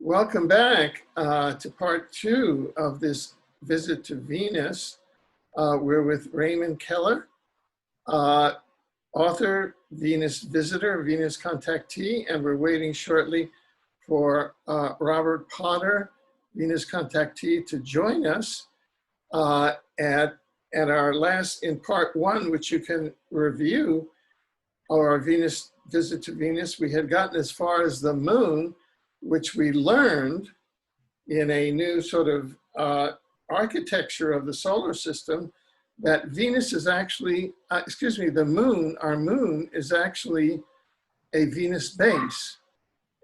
Welcome back to part 2 of this visit to Venus. We're with Raymond Keller, author, Venus visitor, Venus contactee, and we're waiting shortly for Robert Potter, Venus contactee, to join us at our last, in part 1, which you can review, our Venus visit to Venus. We had gotten as far as the moon, which we learned in a new sort of architecture of the solar system, that Venus is actually, the moon, our moon is actually a Venus base.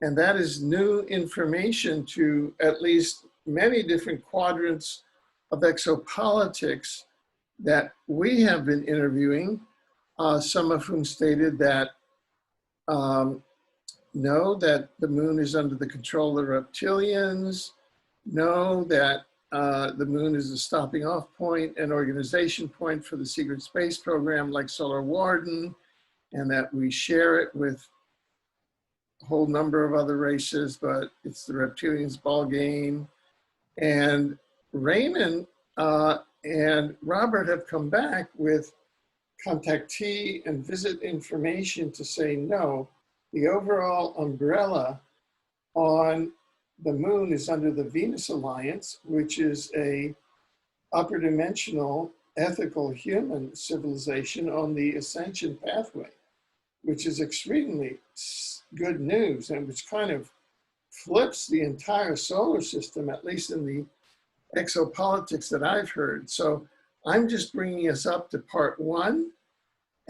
And that is new information to at least many different quadrants of exopolitics that we have been interviewing, some of whom stated that know that the moon is under the control of the reptilians, know that the moon is a stopping off point, an organization point for the secret space program like Solar Warden, and that we share it with a whole number of other races, but it's the reptilians' ball game. And Raymond and Robert have come back with contactee and visit information to say no. The overall umbrella on the moon is under the Venus Alliance, which is a upper dimensional ethical human civilization on the ascension pathway, which is extremely good news and which kind of flips the entire solar system, at least in the exopolitics that I've heard. So I'm just bringing us up to part 1,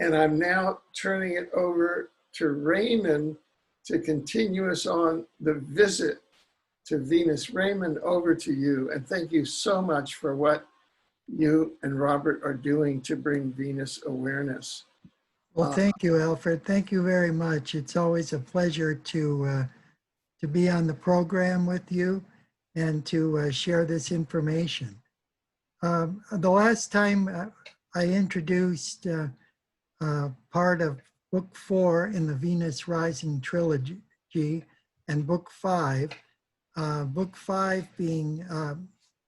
and I'm now turning it over to Raymond to continue us on the visit to Venus. Raymond, over to you. And thank you so much for what you and Robert are doing to bring Venus awareness. Well, thank you, Alfred. Thank you very much. It's always a pleasure to be on the program with you and to share this information. The last time I introduced part of Book 4 in the Venus Rising trilogy and Book 5. Book 5 being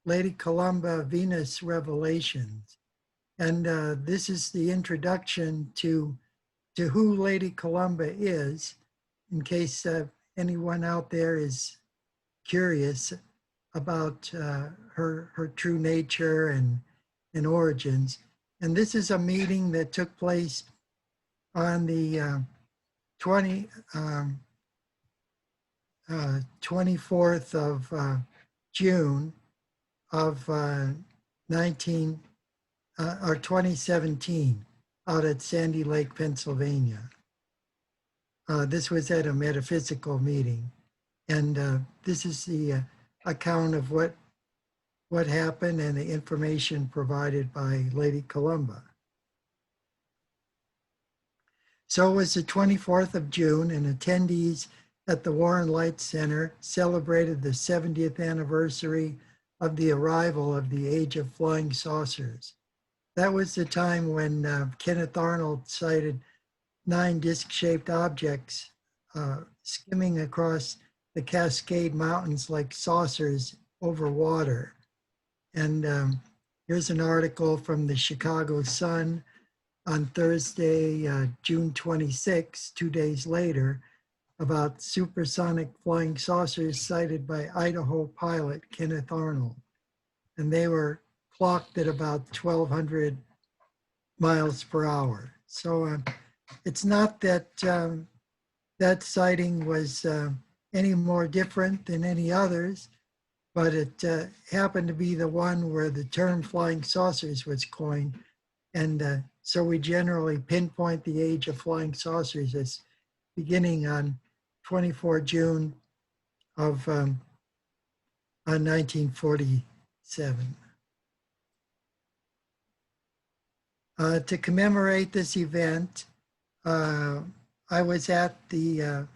Lady Columba, Venus Revelations. And this is the introduction to who Lady Columba is, in case anyone out there is curious about her true nature and origins. And this is a meeting that took place on the 24th of June of 2017 out at Sandy Lake, Pennsylvania. This was at a metaphysical meeting. And this is the account of what happened and the information provided by Lady Columba. So it was the 24th of June, and attendees at the Warren Light Center celebrated the 70th anniversary of the arrival of the Age of Flying Saucers. That was the time when Kenneth Arnold sighted 9 disc-shaped objects skimming across the Cascade Mountains like saucers over water. And here's an article from the Chicago Sun on Thursday, June 26, 2 days later, about supersonic flying saucers sighted by Idaho pilot Kenneth Arnold. And they were clocked at about 1,200 miles per hour. So it's not that that sighting was any more different than any others, but it happened to be the one where the term flying saucers was coined. And so we generally pinpoint the age of flying saucers as beginning on 24 June of 1947. To commemorate this event, I was at the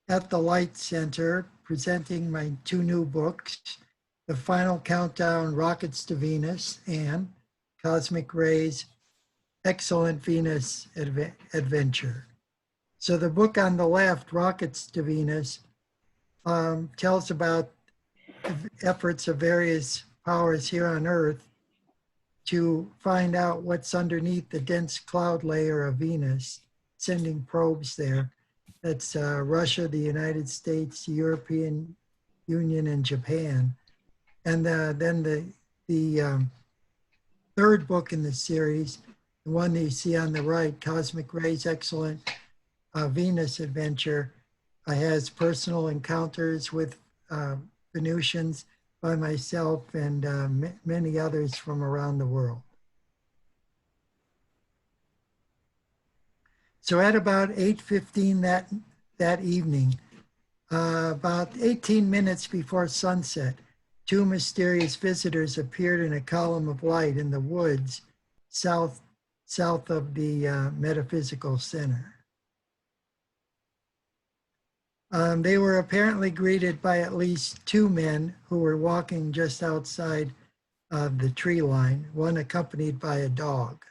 Light Center presenting my 2 new books, The Final Countdown, Rockets to Venus, and Cosmic Rays, Excellent Venus Adventure. So the book on the left, Rockets to Venus, tells about efforts of various powers here on Earth to find out what's underneath the dense cloud layer of Venus, sending probes there. That's Russia, the United States, the European Union, and Japan. And then the third book in the series, the one that you see on the right, Cosmic Ray's Excellent Venus Adventure, has personal encounters with Venusians by myself and many others from around the world. So at about 8:15 that evening, about 18 minutes before sunset, two mysterious visitors appeared in a column of light in the woods south of the metaphysical center. They were apparently greeted by at least two men who were walking just outside of the tree line, one accompanied by a dog.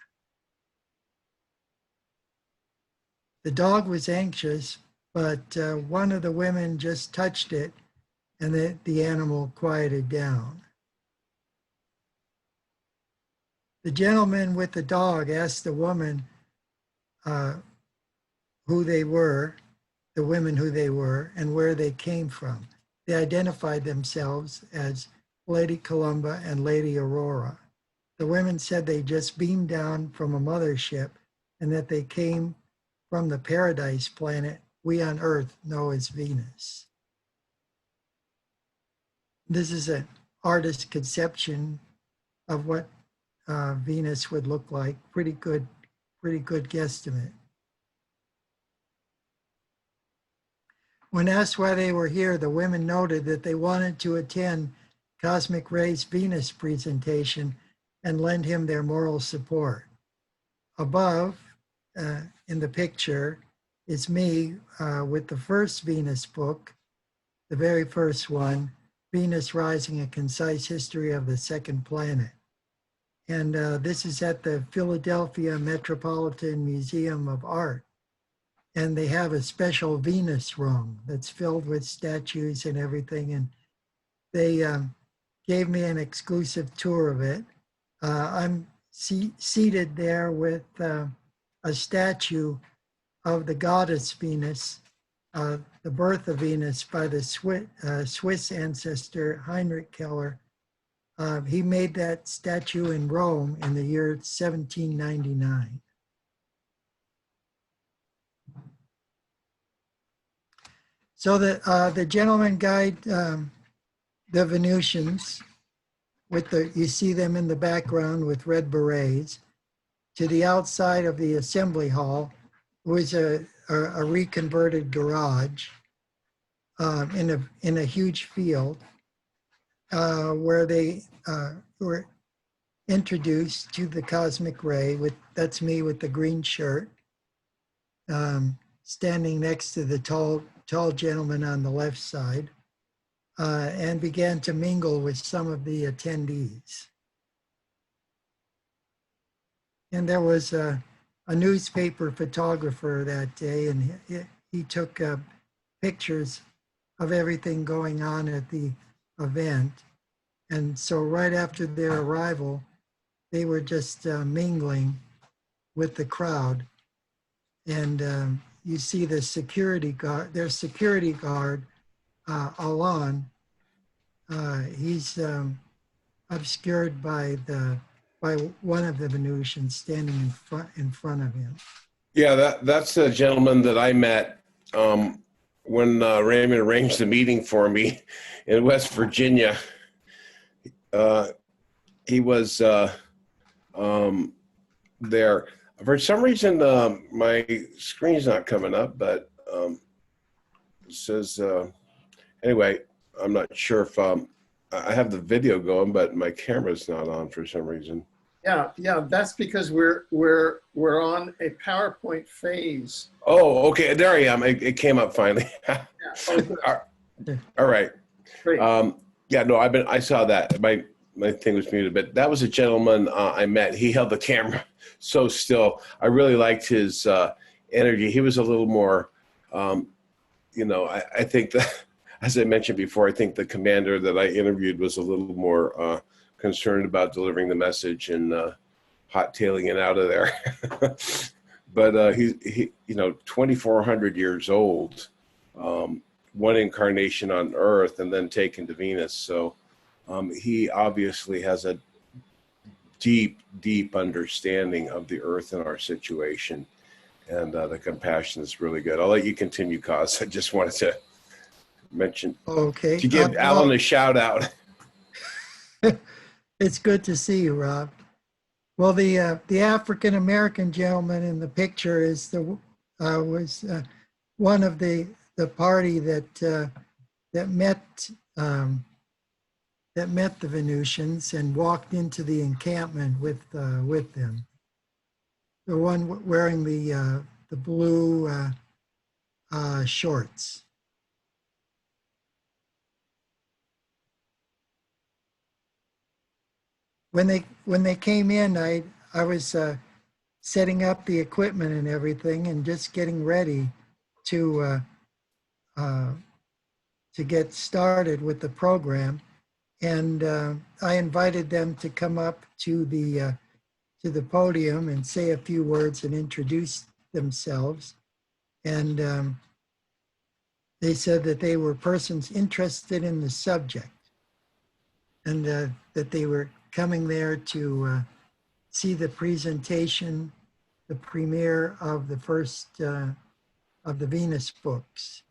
The dog was anxious, but one of the women just touched it and the animal quieted down. The gentleman with the dog asked the woman who they were, the women who they were, and where they came from. They identified themselves as Lady Columba and Lady Aurora. The women said they just beamed down from a mothership and that they came from the paradise planet we on Earth know as Venus. This is an artist's conception of what Venus would look like. Pretty good guesstimate. When asked why they were here, the women noted that they wanted to attend Cosmic Ray's Venus presentation and lend him their moral support. Above, in the picture, is me with the first Venus book, the very first one, Venus Rising: A Concise History of the Second Planet. And this is at the Philadelphia Metropolitan Museum of Art. And they have a special Venus room that's filled with statues and everything. And they gave me an exclusive tour of it. I'm seated there with a statue of the goddess Venus, the birth of Venus by the Swiss ancestor Heinrich Keller. He made that statue in Rome in the year 1799. So the gentlemen guide the Venusians with you see them in the background with red berets, to the outside of the assembly hall, was a reconverted garage in a huge field where they were introduced to the cosmic ray. That's me with the green shirt, standing next to the tall gentleman on the left side, and began to mingle with some of the attendees. And there was a newspaper photographer that day, and he took pictures of everything going on at the event. And so right after their arrival, they were just mingling with the crowd. And you see the security guard, their security guard, Alon, he's obscured by one of the Venusians standing in front of him. Yeah, that's a gentleman that I met when Raymond arranged the meeting for me in West Virginia. He was there. For some reason, my screen's not coming up, but it says, anyway, I'm not sure if I have the video going, but my camera's not on for some reason. Yeah, that's because we're on a PowerPoint phase. Oh, okay, there I am. It came up finally. Yeah. All right. Great. Yeah, no, I saw that. My thing was muted, but that was a gentleman I met. He held the camera so still. I really liked his energy. He was a little more, I think that as I mentioned before, I think the commander that I interviewed was a little more concerned about delivering the message and hot tailing it out of there. But he, 2,400 years old, one incarnation on Earth and then taken to Venus. So he obviously has a deep, deep understanding of the Earth and our situation. And the compassion is really good. I'll let you continue, Cos. I just wanted to mention, Okay. to give Alan a shout out. It's good to see you, Rob. Well, the African American gentleman in the picture is was one of the party that met the Venusians and walked into the encampment with them. The one wearing the blue shorts. When they came in, I was setting up the equipment and everything, and just getting ready to get started with the program. And I invited them to come up to the podium and say a few words and introduce themselves. And they said that they were persons interested in the subject, and that they were coming there to see the presentation, the premiere of the first of the Venus books.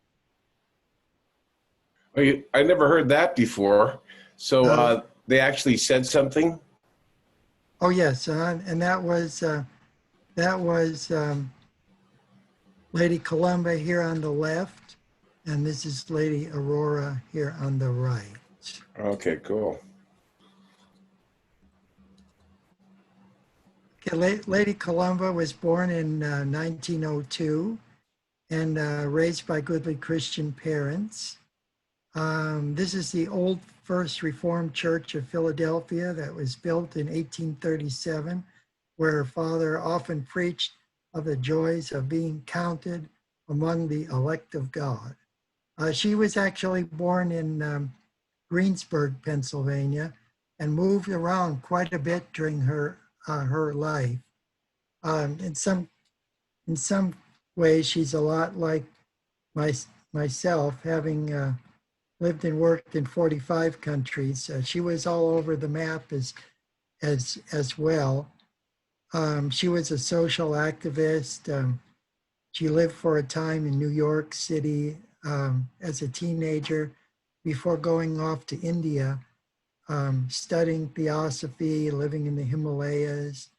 I never heard that before. So they actually said something? Oh yes, and that was Lady Columba here on the left, and this is Lady Aurora here on the right. Okay, cool. Okay, Lady Columba was born in 1902 and raised by goodly Christian parents. This is the old First Reformed Church of Philadelphia that was built in 1837, where her father often preached of the joys of being counted among the elect of God. She was actually born in Greensburg, Pennsylvania, and moved around quite a bit during her life. In some ways, she's a lot like myself, having lived and worked in 45 countries. She was all over the map as well. She was a social activist. She lived for a time in New York City as a teenager before going off to India, studying Theosophy, living in the Himalayas.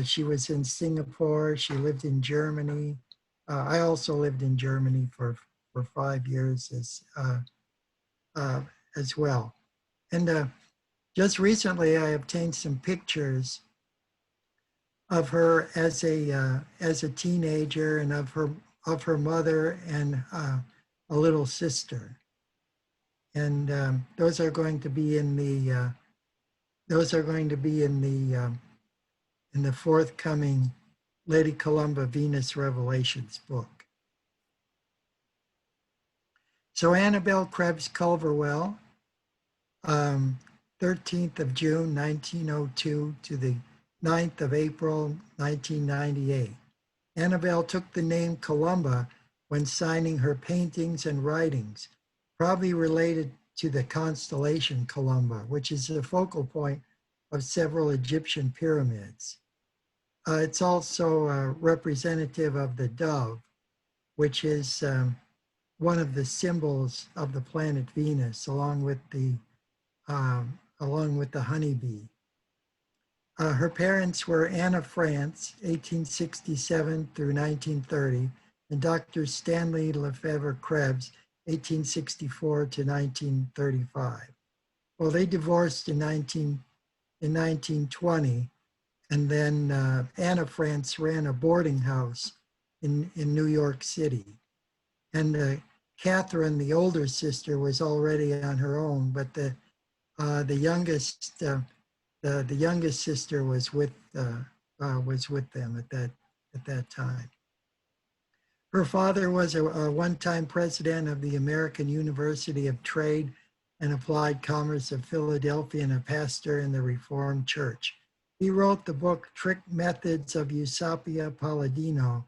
She was in Singapore. She lived in Germany. I also lived in Germany for 5 years as well. And just recently, I obtained some pictures of her as a teenager, and of her mother and a little sister. And those are going to be in the forthcoming Lady Columba Venus Revelations book. So Annabelle Krebs Culverwell, 13th of June, 1902 to the 9th of April, 1998. Annabelle took the name Columba when signing her paintings and writings, probably related to the constellation Columba, which is the focal point of several Egyptian pyramids. It's also representative of the dove, which is one of the symbols of the planet Venus, along with the honeybee. Her parents were Anne of France, 1867 through 1930, and Dr. Stanley Lefebvre Krebs, 1864 to 1935. Well, they divorced in 1920, and then Anne of France ran a boarding house in New York City. And Catherine, the older sister, was already on her own, but the youngest sister was with them at that time. Her father was a one-time president of the American University of Trade and Applied Commerce of Philadelphia and a pastor in the Reformed Church. He wrote the book Trick Methods of Eusapia Palladino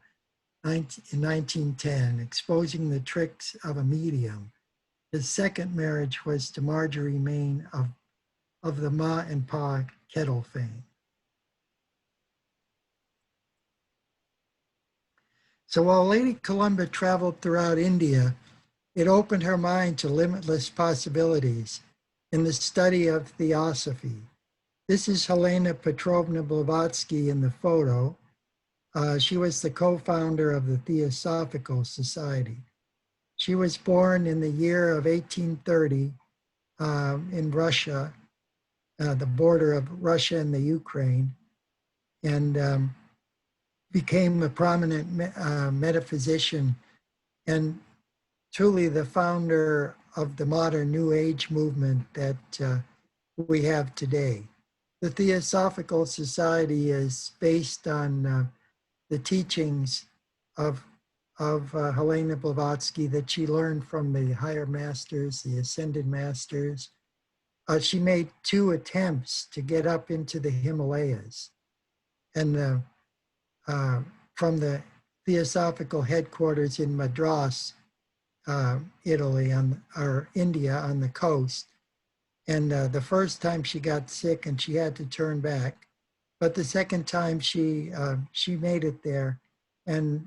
in 1910, exposing the tricks of a medium. His second marriage was to Marjorie Main of the Ma and Pa kettle fame. So while Lady Columba traveled throughout India, it opened her mind to limitless possibilities in the study of Theosophy. This is Helena Petrovna Blavatsky in the photo. She was the co-founder of the Theosophical Society. She was born in the year of 1830 in Russia, the border of Russia and the Ukraine, and became a prominent metaphysician and truly the founder of the modern New Age movement that we have today. The Theosophical Society is based on the teachings of Helena Blavatsky that she learned from the higher masters, the ascended masters. She made 2 attempts to get up into the Himalayas. And from the Theosophical headquarters in Madras, Italy, or India on the coast. And the first time she got sick and she had to turn back. But the second time she made it there. And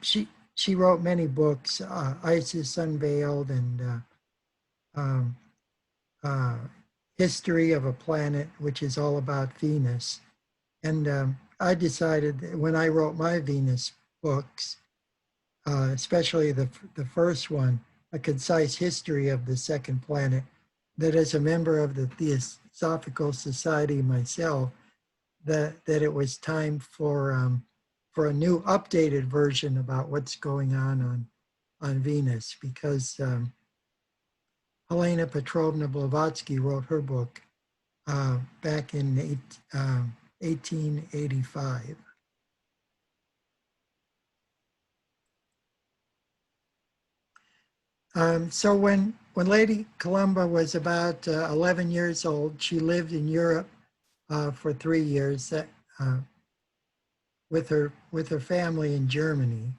she wrote many books, Isis Unveiled and History of a Planet, which is all about Venus. And I decided that when I wrote my Venus books, especially the first one, A Concise History of the Second Planet, that as a member of the Theosophical Society myself, that it was time for a new updated version about what's going on Venus, because Helena Petrovna Blavatsky wrote her book back in 1885. So when Lady Columba was about 11 years old, she lived in Europe for 3 years with her family in Germany.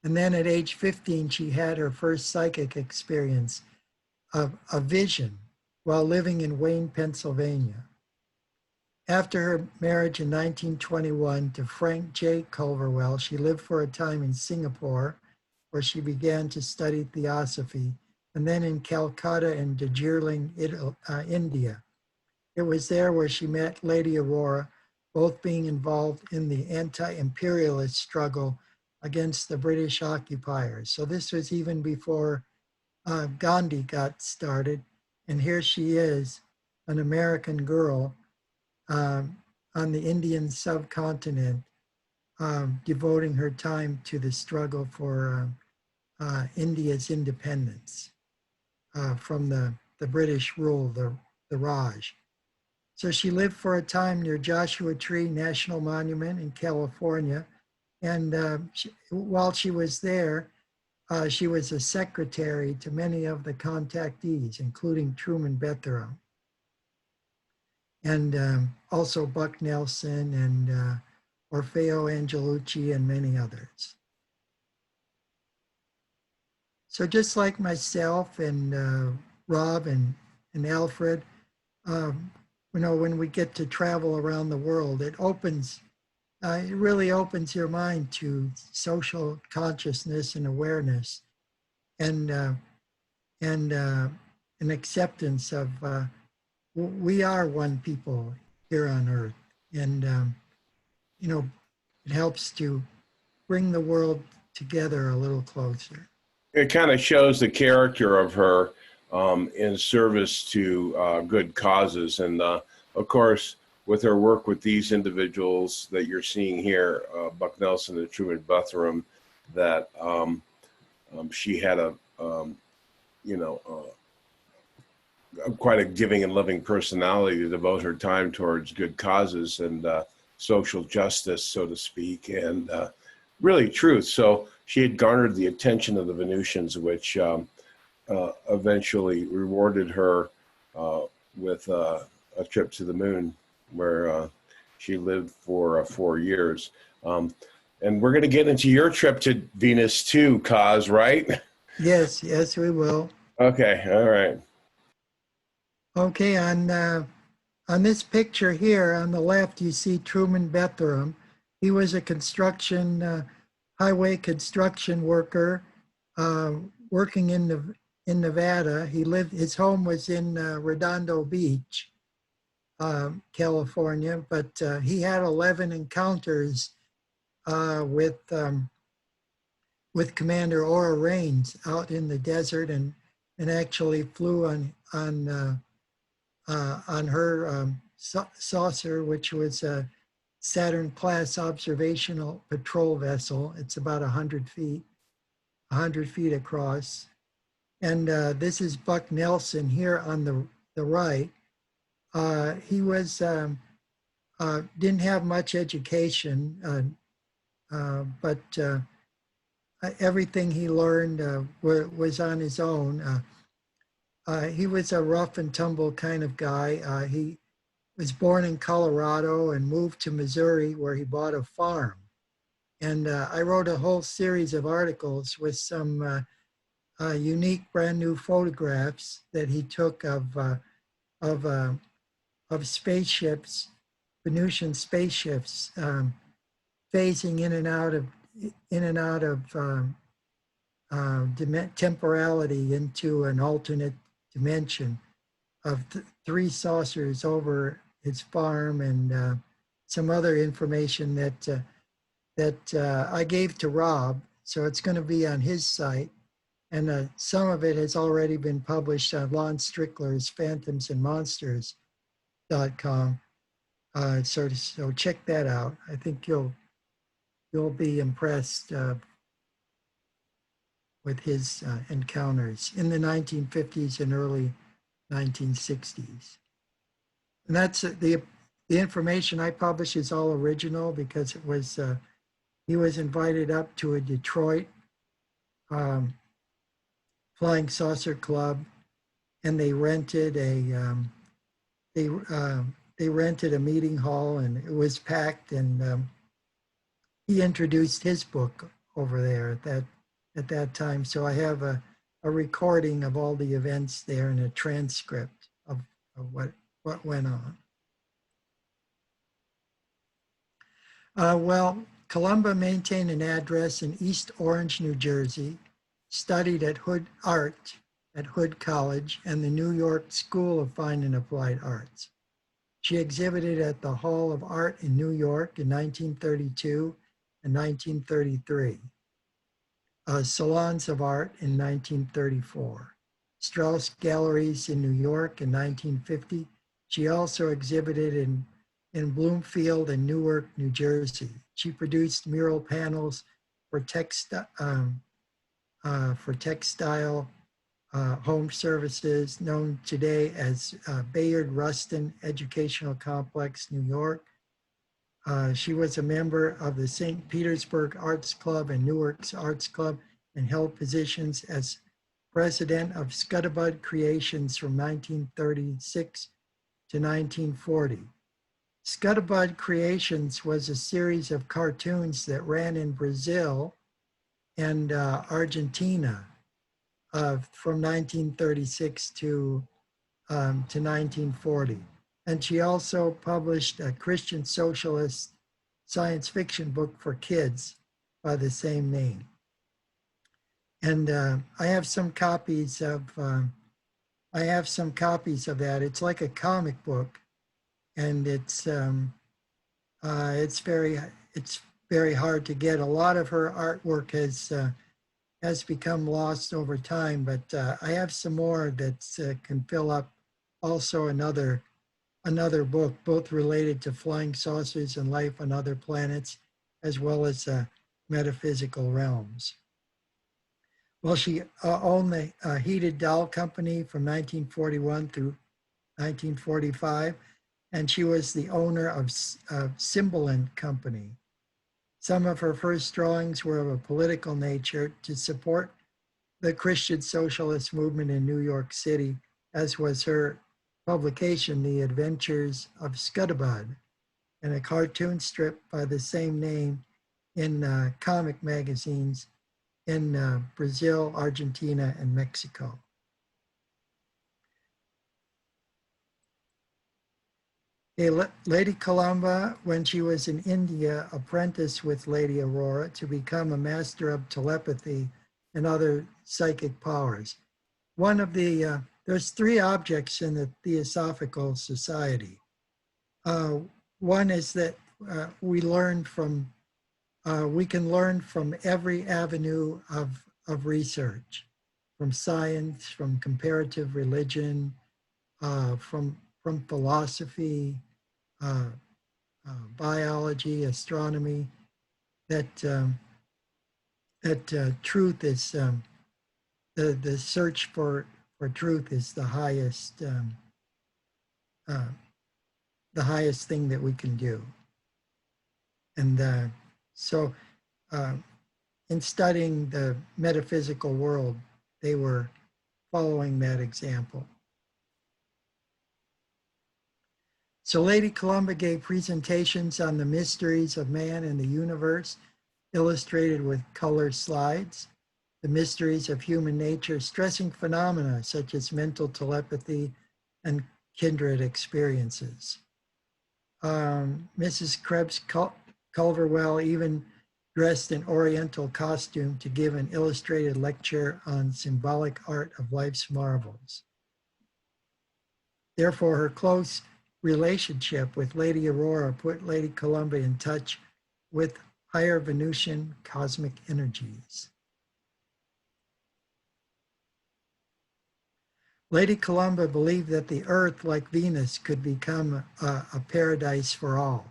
And then at age 15, she had her first psychic experience of a vision while living in Wayne, Pennsylvania. After her marriage in 1921 to Frank J. Culverwell, she lived for a time in Singapore, where she began to study Theosophy, and then in Calcutta and Darjeeling, India. It was there where she met Lady Aurora, both being involved in the anti-imperialist struggle against the British occupiers. So this was even before Gandhi got started. And here she is, an American girl on the Indian subcontinent, devoting her time to the struggle for India's independence from the British rule, the Raj. So she lived for a time near Joshua Tree National Monument in California. And while she was there, she was a secretary to many of the contactees, including Truman Bethlehem, and also Buck Nelson and Orfeo Angelucci and many others. So just like myself and Rob and Alfred, when we get to travel around the world, it really opens your mind to social consciousness and awareness, and an acceptance of we are one people here on Earth, and it helps to bring the world together a little closer. It kind of shows the character of her in service to good causes. And of course, with her work with these individuals that you're seeing here, Buck Nelson and Truman Bethlehem, that she had quite a giving and loving personality to devote her time towards good causes and social justice, so to speak. And really truth. So she had garnered the attention of the Venusians, which eventually rewarded her with a trip to the moon, where she lived for 4 years. And we're going to get into your trip to Venus too, Kaz, right? Yes, yes, we will. Okay, all right. Okay, on this picture here on the left, you see Truman Bethlehem. He was a highway construction worker working in Nevada. His home was in Redondo Beach, California, but he had 11 encounters with Commander Aura Raines out in the desert, and actually flew on her saucer, which was a Saturn-class observational patrol vessel. It's about 100 feet across. And this is Buck Nelson here on the right. He didn't have much education, but everything he learned was on his own. He was a rough and tumble kind of guy. He was born in Colorado and moved to Missouri, where he bought a farm. And I wrote a whole series of articles with some unique brand new photographs that he took of spaceships, Venusian spaceships, phasing in and out of temporality into an alternate dimension of 3 saucers over his farm, and some other information that I gave to Rob. So it's going to be on his site, and some of it has already been published on Lon Strickler's phantomsandmonsters.com. So check that out. I think you'll be impressed with his encounters in the 1950s and early 1960s. And that's the information I publish is all original, because it was he was invited up to a Detroit flying saucer club, and they rented a meeting hall, and it was packed, and he introduced his book over there at that time. So I have a recording of all the events there and a transcript of what went on. Well, Columba maintained an address in East Orange, New Jersey, studied at Hood College and the New York School of Fine and Applied Arts. She exhibited at the Hall of Art in New York in 1932 and 1933. Salons of Art in 1934. Strauss Galleries in New York in 1950. She also exhibited in Bloomfield and Newark, New Jersey. She produced mural panels for textile home services, known today as Bayard Rustin Educational Complex, New York. She was a member of the St. Petersburg Arts Club and Newark's Arts Club, and held positions as president of Scuttlebutt Creations from 1936 to 1940. Scuttlebutt Creations was a series of cartoons that ran in Brazil and Argentina from 1936 to 1940. And she also published a Christian socialist science fiction book for kids by the same name. And I have some copies of that. It's like a comic book, and it's very hard to get. A lot of her artwork has become lost over time, but I have some more that can fill up also another book, both related to flying saucers and life on other planets, as well as metaphysical realms. Well, she owned the Heated Doll Company from 1941 through 1945, and she was the owner of Cymbeline Company. Some of her first drawings were of a political nature to support the Christian socialist movement in New York City, as was her publication, The Adventures of Scuddabud, and a cartoon strip by the same name in comic magazines in Brazil, Argentina, and Mexico. Lady Columba, when she was in India, apprenticed with Lady Aurora to become a master of telepathy and other psychic powers. There's three objects in the Theosophical Society. One is that we can learn from every avenue of research, from science, from comparative religion, from philosophy, biology, astronomy, that truth is, the search for truth is the highest thing that we can do. And so in studying the metaphysical world, they were following that example. So Lady Columba gave presentations on the mysteries of man and the universe, illustrated with color slides, the mysteries of human nature, stressing phenomena such as mental telepathy and kindred experiences. Mrs. Krebs Culverwell even dressed in Oriental costume to give an illustrated lecture on symbolic art of life's marvels. Therefore, her close relationship with Lady Aurora put Lady Columba in touch with higher Venusian cosmic energies. Lady Columba believed that the earth, like Venus, could become a paradise for all.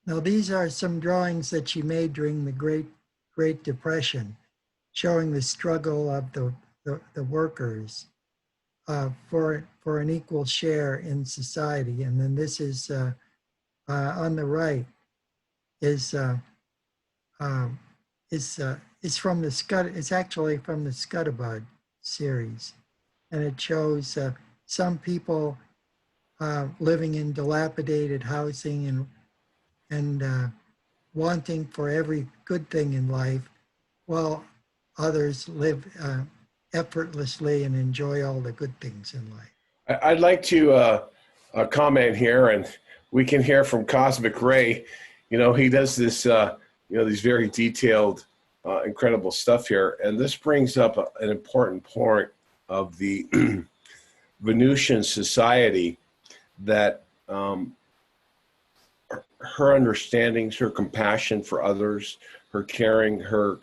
Now, these are some drawings that she made during the Great Depression, showing the struggle of the workers for an equal share in society. And then this is on the right is from the it's actually from the Scuddabud series, and it shows some people living in dilapidated housing and wanting for every good thing in life, while others live effortlessly and enjoy all the good things in life. I'd like to comment here, and we can hear from Cosmic Ray. You know, he does this, these very detailed, incredible stuff here. And this brings up an important point of the Venusian society, that her understandings, her compassion for others, her caring, her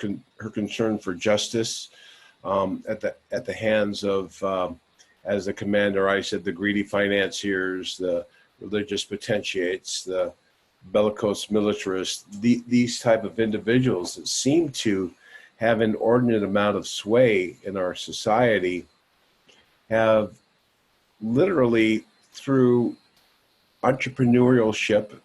concern for justice at the hands of, as the commander, I said, the greedy financiers, the religious potentates, the bellicose militarists, these type of individuals that seem to have an inordinate amount of sway in our society, have literally, through entrepreneurship,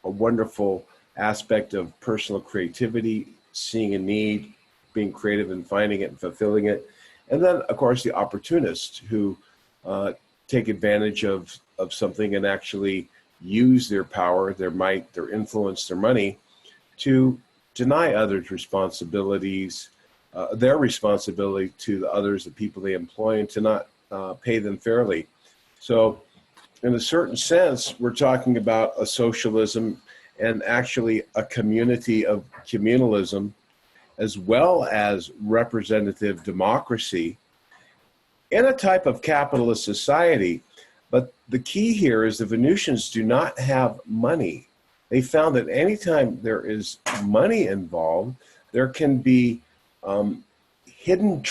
a wonderful aspect of personal creativity, seeing a need, being creative and finding it and fulfilling it. And then, of course, the opportunists who take advantage of something and actually use their power, their might, their influence, their money to deny others responsibilities, their responsibility to the others, the people they employ, and to not pay them fairly. So in a certain sense, we're talking about a socialism and actually a community of communalism, as well as representative democracy in a type of capitalist society. But the key here is the Venusians do not have money. They found that anytime there is money involved, there can be hidden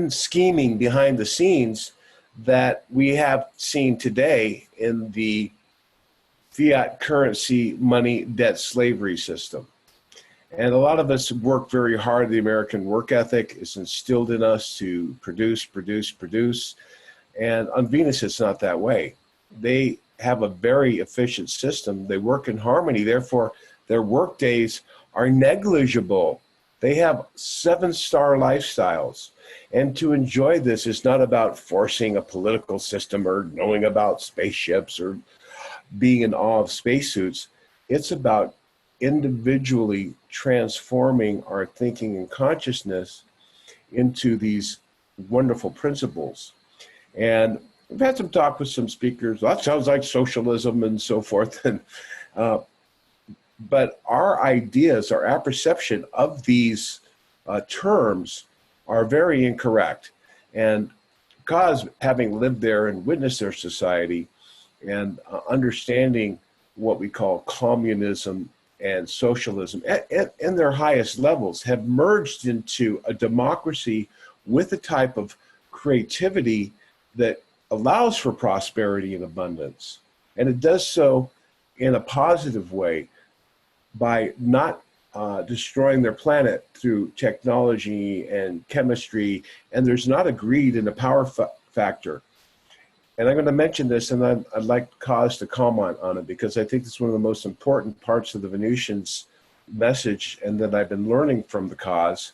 scheming behind the scenes that we have seen today in the fiat currency, money, debt, slavery system. And a lot of us work very hard. The American work ethic is instilled in us to produce, produce, produce. And on Venus, it's not that way. They have a very efficient system. They work in harmony. Therefore, Their work days are negligible. They have 7-star lifestyles. And to enjoy this is not about forcing a political system or knowing about spaceships or being in awe of spacesuits. It's about individually transforming our thinking and consciousness into these wonderful principles. And we've had some talk with some speakers. Well, that sounds like socialism and so forth. And, but our ideas, our perception of these terms are very incorrect. And because having lived there and witnessed their society and understanding what we call communism and socialism at their highest levels have merged into a democracy with a type of creativity that allows for prosperity and abundance. And it does so in a positive way by not destroying their planet through technology and chemistry. And there's not a greed and a power factor. And I'm going to mention this, and I'd like Kaz to comment on it, because I think it's one of the most important parts of the Venusians' message, and that I've been learning from the Kaz,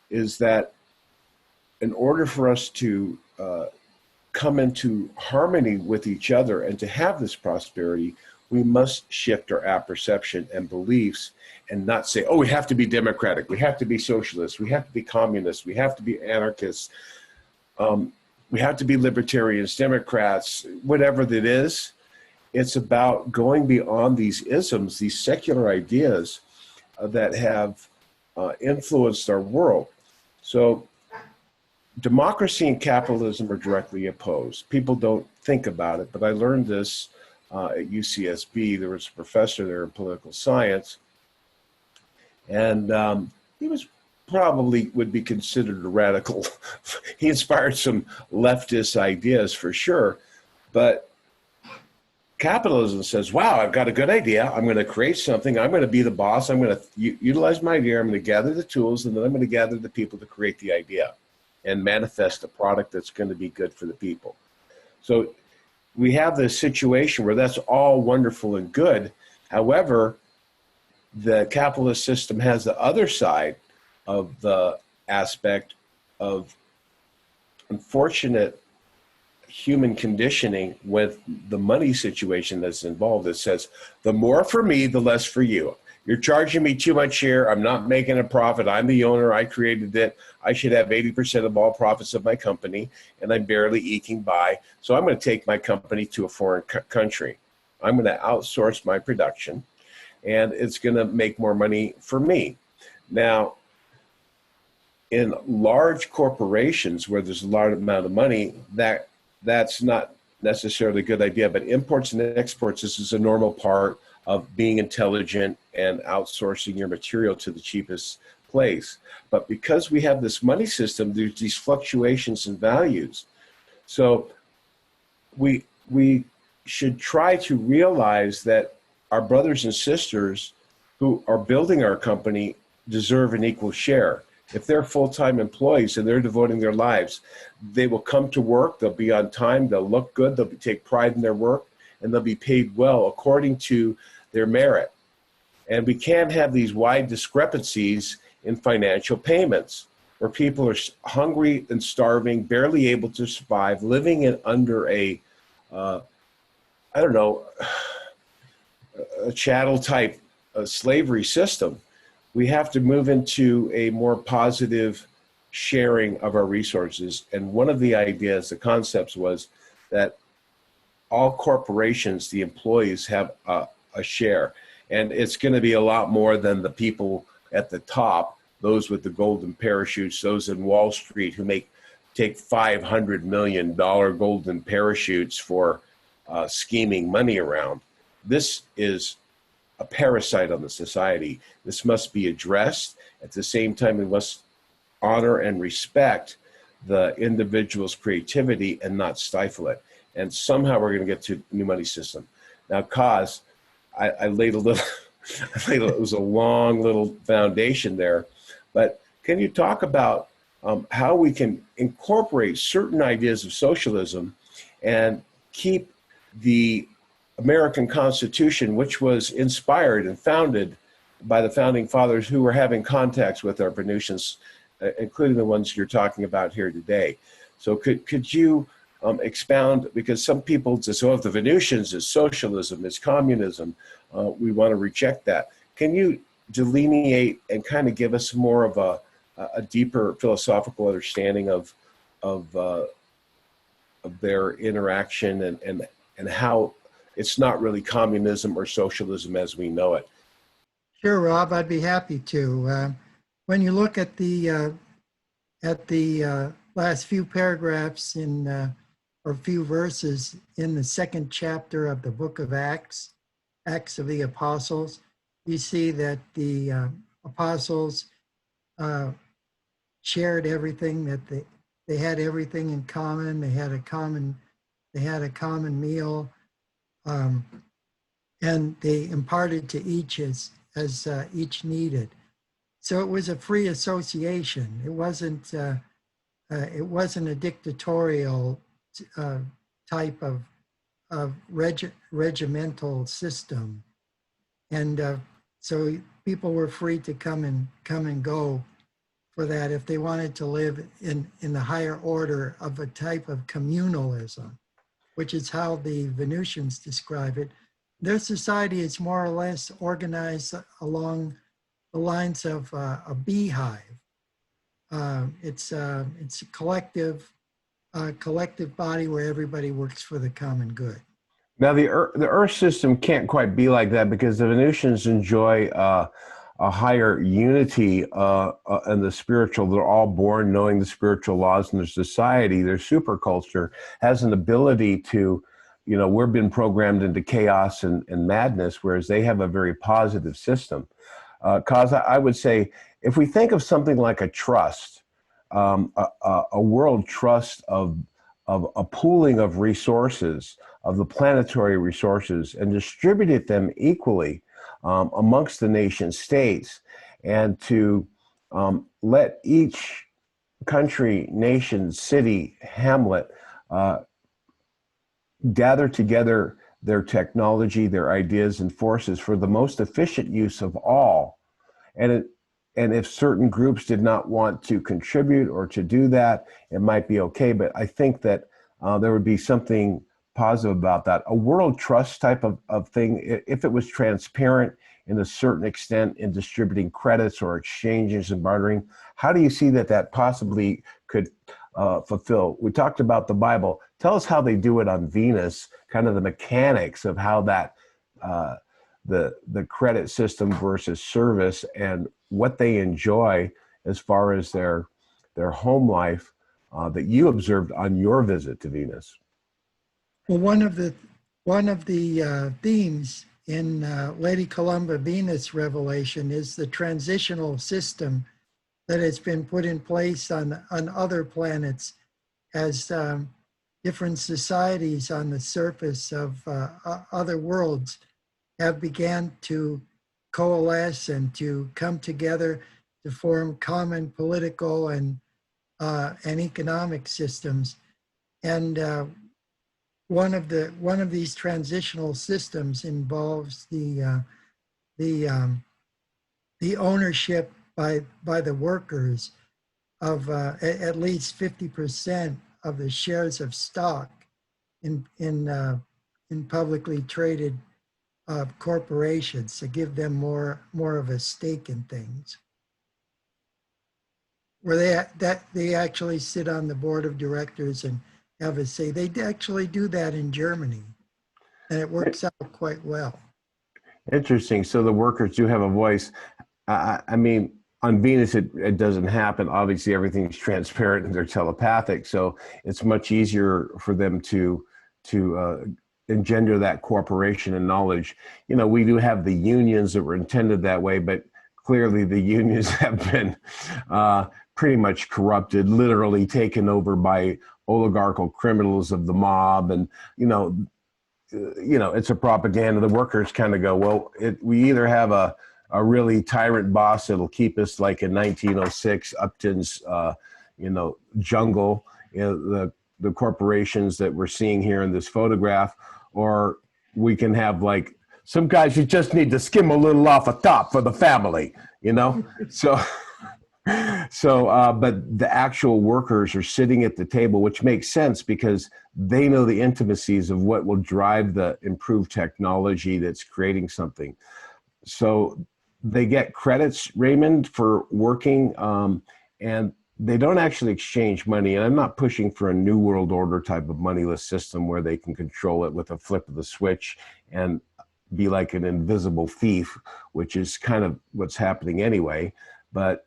is that in order for us to come into harmony with each other and to have this prosperity, we must shift our apperception and beliefs and not say, oh, we have to be democratic, we have to be socialist, we have to be communist, we have to be anarchists. We have to be libertarians, Democrats, whatever that is. It's about going beyond these isms, these secular ideas that have influenced our world. So democracy and capitalism are directly opposed. People don't think about it, but I learned this at UCSB. There was a professor there in political science, and he was probably would be considered a radical. He inspired some leftist ideas for sure, but capitalism says, wow, I've got a good idea. I'm going to create something. I'm going to be the boss. I'm going to utilize my idea. I'm going to gather the tools, and then I'm going to gather the people to create the idea and manifest a product that's going to be good for the people. So we have this situation where that's all wonderful and good. However, the capitalist system has the other side of the aspect of unfortunate human conditioning with the money situation that's involved. It says, the more for me, the less for you. You're charging me too much here. I'm not making a profit. I'm the owner. I created it. I should have 80% of all profits of my company, and I'm barely eking by. So I'm going to take my company to a foreign country. I'm going to outsource my production, and it's going to make more money for me. Now, in large corporations where there's a large amount of money, that's not necessarily a good idea. But imports and exports, this is a normal part of being intelligent and outsourcing your material to the cheapest place. But because we have this money system, there's these fluctuations in values. So we should try to realize that our brothers and sisters who are building our company deserve an equal share. If they're full-time employees and they're devoting their lives, they will come to work, they'll be on time, they'll look good, they'll take pride in their work, and they'll be paid well according to their merit. And we can't have these wide discrepancies in financial payments where people are hungry and starving, barely able to survive, living in under a chattel type slavery system. We have to move into a more positive sharing of our resources. And one of the ideas, the concepts was that all corporations, the employees have a share. And it's going to be a lot more than the people at the top, those with the golden parachutes, those in Wall Street who take $500 million golden parachutes for scheming money around. This is a parasite on the society. This must be addressed. At the same time, we must honor and respect the individual's creativity and not stifle it. And somehow we're going to get to a new money system. Now, Kaz, I laid a little, it was a long little foundation there, but can you talk about how we can incorporate certain ideas of socialism and keep the American Constitution, which was inspired and founded by the founding fathers who were having contacts with our Venusians, including the ones you're talking about here today. So could you expound, because some people say, oh, if the Venusians is socialism, is communism, we want to reject that. Can you delineate and kind of give us more of a deeper philosophical understanding of their interaction and how it's not really communism or socialism as we know it? Sure, Rob, I'd be happy to. When you look at the last few paragraphs or few verses in the second chapter of the book of Acts, Acts of the Apostles, you see that the apostles shared everything, that they had everything in common. They had a common meal, and they imparted to each as each needed. So it was a free association. It wasn't a dictatorial type of regimental system, and so people were free to come and go for that if they wanted to live in the higher order of a type of communalism, which is how the Venusians describe it. Their society is more or less organized along the lines of a beehive. It's a collective body where everybody works for the common good. Now, the Earth system can't quite be like that because the Venusians enjoy a higher unity and the spiritual. They're all born knowing the spiritual laws in their society. Their superculture has an ability to, we've been programmed into chaos and madness, whereas they have a very positive system. Cause I would say, if we think of something like a trust, a world trust of a pooling of resources, of the planetary resources, and distributed them equally amongst the nation states, and to let each country, nation, city, hamlet gather together their technology, their ideas and forces for the most efficient use of all. And if certain groups did not want to contribute or to do that, it might be okay. But I think that there would be something positive about that. A world trust type of thing, if it was transparent in a certain extent in distributing credits or exchanges and bartering, how do you see that possibly could fulfill? We talked about the Bible. Tell us how they do it on Venus, kind of the mechanics of how that the credit system versus service and what they enjoy as far as their home life that you observed on your visit to Venus. Well, one of the themes in Lady Columba Venus Revelation is the transitional system that has been put in place on other planets as different societies on the surface of other worlds have began to coalesce and to come together to form common political and economic systems. And one of these transitional systems involves the ownership by the workers of at least 50% of the shares of stock in publicly traded corporations, to give them more of a stake in things, where they actually sit on the board of directors and have a say. They actually do that in Germany, and it works out quite well. Interesting. So the workers do have a voice. I mean, on Venus, it doesn't happen. Obviously, everything's transparent and they're telepathic. So it's much easier for them to engender that cooperation and knowledge. We do have the unions that were intended that way, but clearly the unions have been pretty much corrupted, literally taken over by oligarchical criminals of the mob. And, it's a propaganda. The workers kind of go, well, we either have a really tyrant boss that'll keep us like in 1906 Upton's, jungle, the corporations that we're seeing here in this photograph, or we can have like some guys you just need to skim a little off the top for the family, you know? So, but the actual workers are sitting at the table, which makes sense because they know the intimacies of what will drive the improved technology that's creating something. So they get credits, Raymond, for working, and they don't actually exchange money. And I'm not pushing for a new world order type of moneyless system where they can control it with a flip of the switch and be like an invisible thief, which is kind of what's happening anyway. But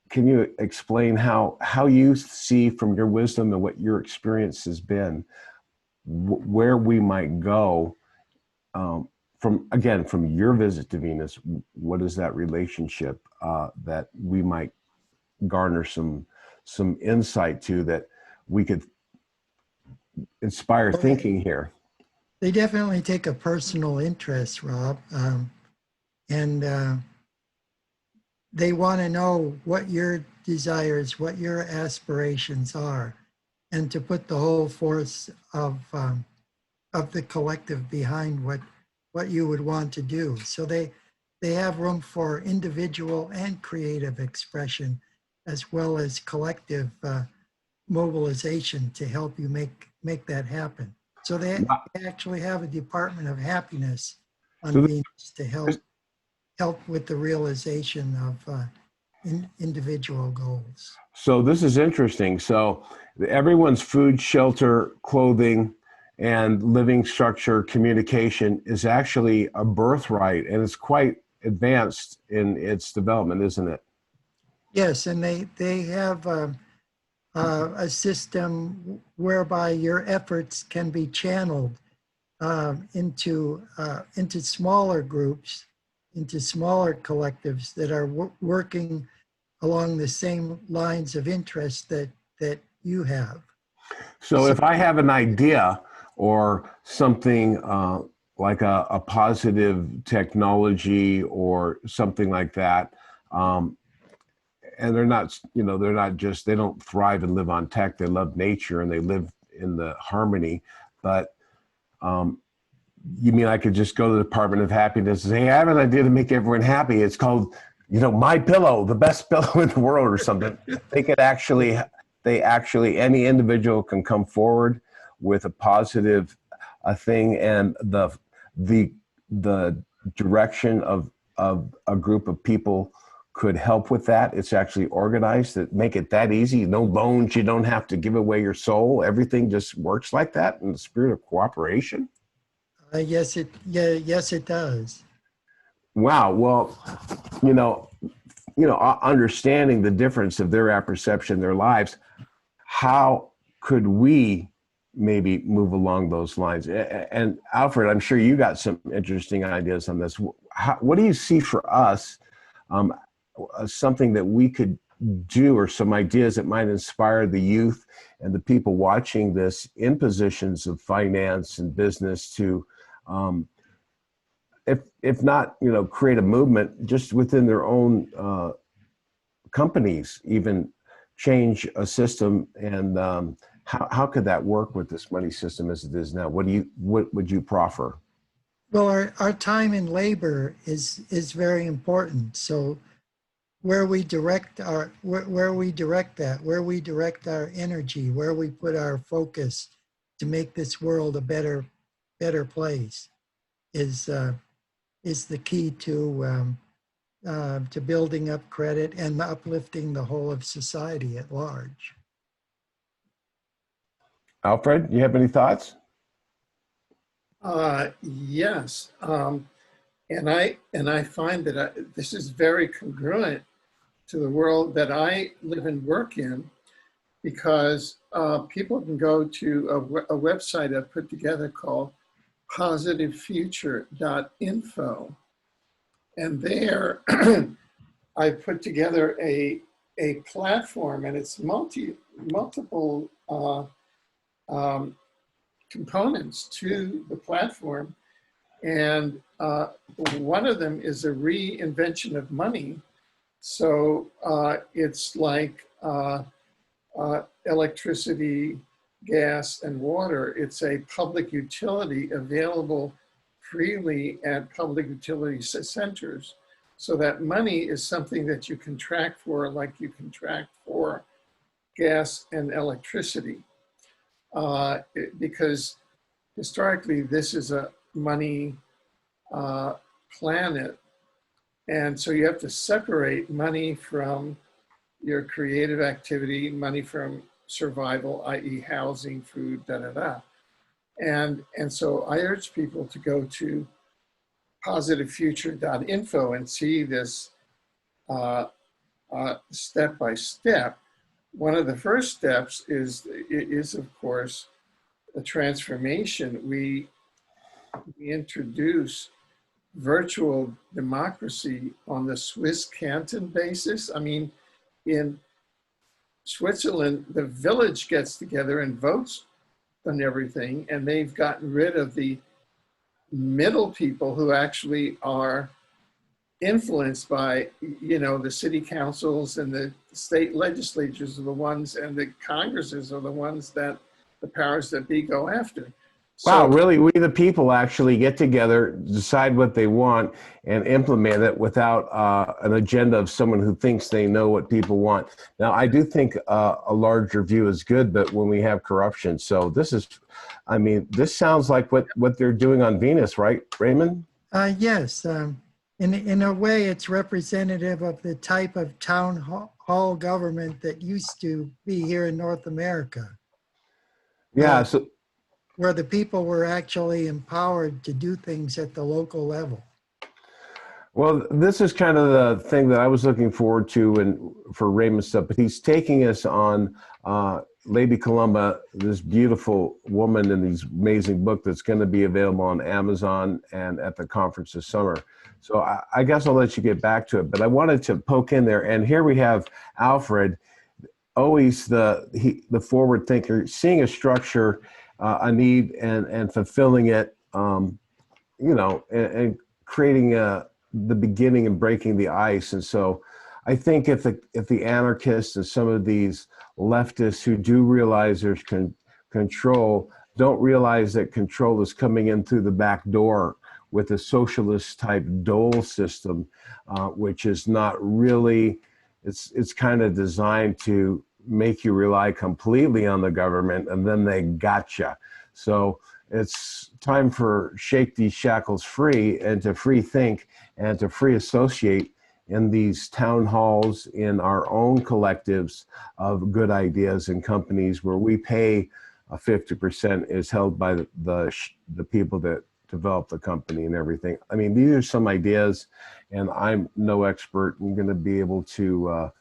can you explain how you see from your wisdom and what your experience has been, where we might go from your visit to Venus? What is that relationship that we might garner some insight to that we could inspire thinking here? They definitely take a personal interest, Rob, and they want to know what your desires, what your aspirations are, and to put the whole force of the collective behind what you would want to do. So they have room for individual and creative expression, as well as collective mobilization to help you make that happen. So they actually have a Department of Happiness on Venus to help with the realization of individual goals. So this is interesting. So everyone's food, shelter, clothing, and living structure, communication is actually a birthright, and it's quite advanced in its development, isn't it? Yes, and they have a system whereby your efforts can be channeled into smaller groups, into smaller collectives that are working along the same lines of interest that you have. So if I have an idea or something like a positive technology or something like that, and they're not just, they don't thrive and live on tech, they love nature and they live in the harmony. But you mean I could just go to the Department of Happiness and say, hey, I have an idea to make everyone happy. It's called, My Pillow, the best pillow in the world or something. Any individual can come forward with a positive thing, and the direction of a group of people could help with that. It's actually organized to make it that easy. No loans, you don't have to give away your soul. Everything just works like that in the spirit of cooperation. Yes, it does. Wow. Well, understanding the difference of their apperception, their lives, how could we maybe move along those lines? And Alfred, I'm sure you got some interesting ideas on this. What do you see for us, something that we could do, or some ideas that might inspire the youth and the people watching this in positions of finance and business to, if not, create a movement just within their own companies, even change a system? And how could that work with this money system as it is now? What would you proffer? Well, our time and labor is very important. So where we direct our energy, where we put our focus to make this world a better place is the key to building up credit and uplifting the whole of society at large. Alfred, you have any thoughts? Yes, and I find that this is very congruent to the world that I live and work in, because people can go to a website I've put together called positivefuture.info, and there I put together a platform, and it's multiple components to the platform. And one of them is a reinvention of money. So it's like electricity, gas, and water. It's a public utility available freely at public utility centers. So that money is something that you contract for, like you contract for gas and electricity. Because historically, this is a money planet. And so you have to separate money from your creative activity, money from survival, i.e. housing, food, da-da-da. And so I urge people to go to positivefuture.info and see this step by step. One of the first steps is of course, a transformation. We introduce virtual democracy on the Swiss canton basis. I mean, in Switzerland, the village gets together and votes on everything, and they've gotten rid of the middle people who actually are influenced by, the city councils, and the state legislatures are the ones, and the congresses are the ones that the powers that be go after. Wow, really, we the people actually get together, decide what they want, and implement it without an agenda of someone who thinks they know what people want. Now, I do think a larger view is good, but when we have corruption, so this is, this sounds like what they're doing on Venus, right, Raymond? Yes. In a way, it's representative of the type of town hall government that used to be here in North America. Yeah, so where the people were actually empowered to do things at the local level. well, this is kind of the thing that I was looking forward to and for Raymond's stuff, but he's taking us on Lady Columba, this beautiful woman in this amazing book that's going to be available on Amazon and at the conference this summer. So I guess I'll let you get back to it, but I wanted to poke in there. And here we have Alfred, always the forward thinker, seeing a structure, a need, and fulfilling it, and creating the beginning and breaking the ice. And so I think if the anarchists and some of these leftists who do realize there's control, don't realize that control is coming in through the back door with a socialist type dole system, which is not really, it's kind of designed to make you rely completely on the government, and then they gotcha. So it's time for shake these shackles free, and to free think, and to free associate in these town halls, in our own collectives of good ideas and companies where we pay 50% is held by the people that develop the company and everything. I mean, these are some ideas, and I'm no expert. I'm going to be able to,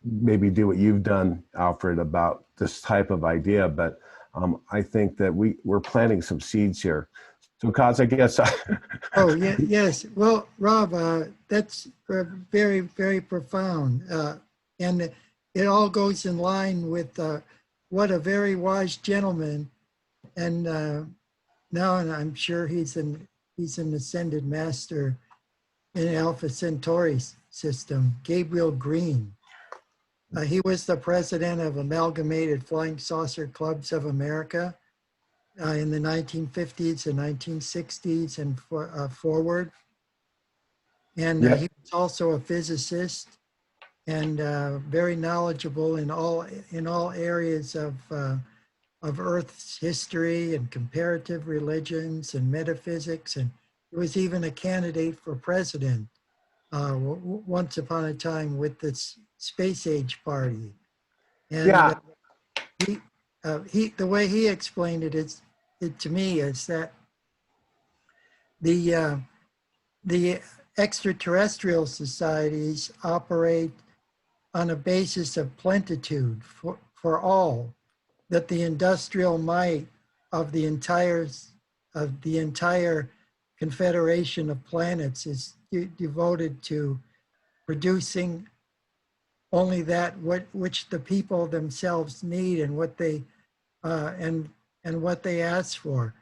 maybe do what you've done, Alfred, about this type of idea. But I think that we're planting some seeds here. So, Kaz, I guess. Oh, yeah, yes. Well, Rob, that's very, very profound. And it all goes in line with what a very wise gentleman, and now I'm sure he's an ascended master in Alpha Centauri system, Gabriel Green. He was the president of Amalgamated Flying Saucer Clubs of America in the 1950s and 1960s and forward. And he was also a physicist and very knowledgeable in all areas of Earth's history and comparative religions and metaphysics. And he was even a candidate for president once upon a time with this Space Age Party. And yeah. The way he explained it to me is that the extraterrestrial societies operate on a basis of plenitude for all, that the industrial might of the entire confederation of planets is devoted to producing only that which the people themselves need and what they what they ask for,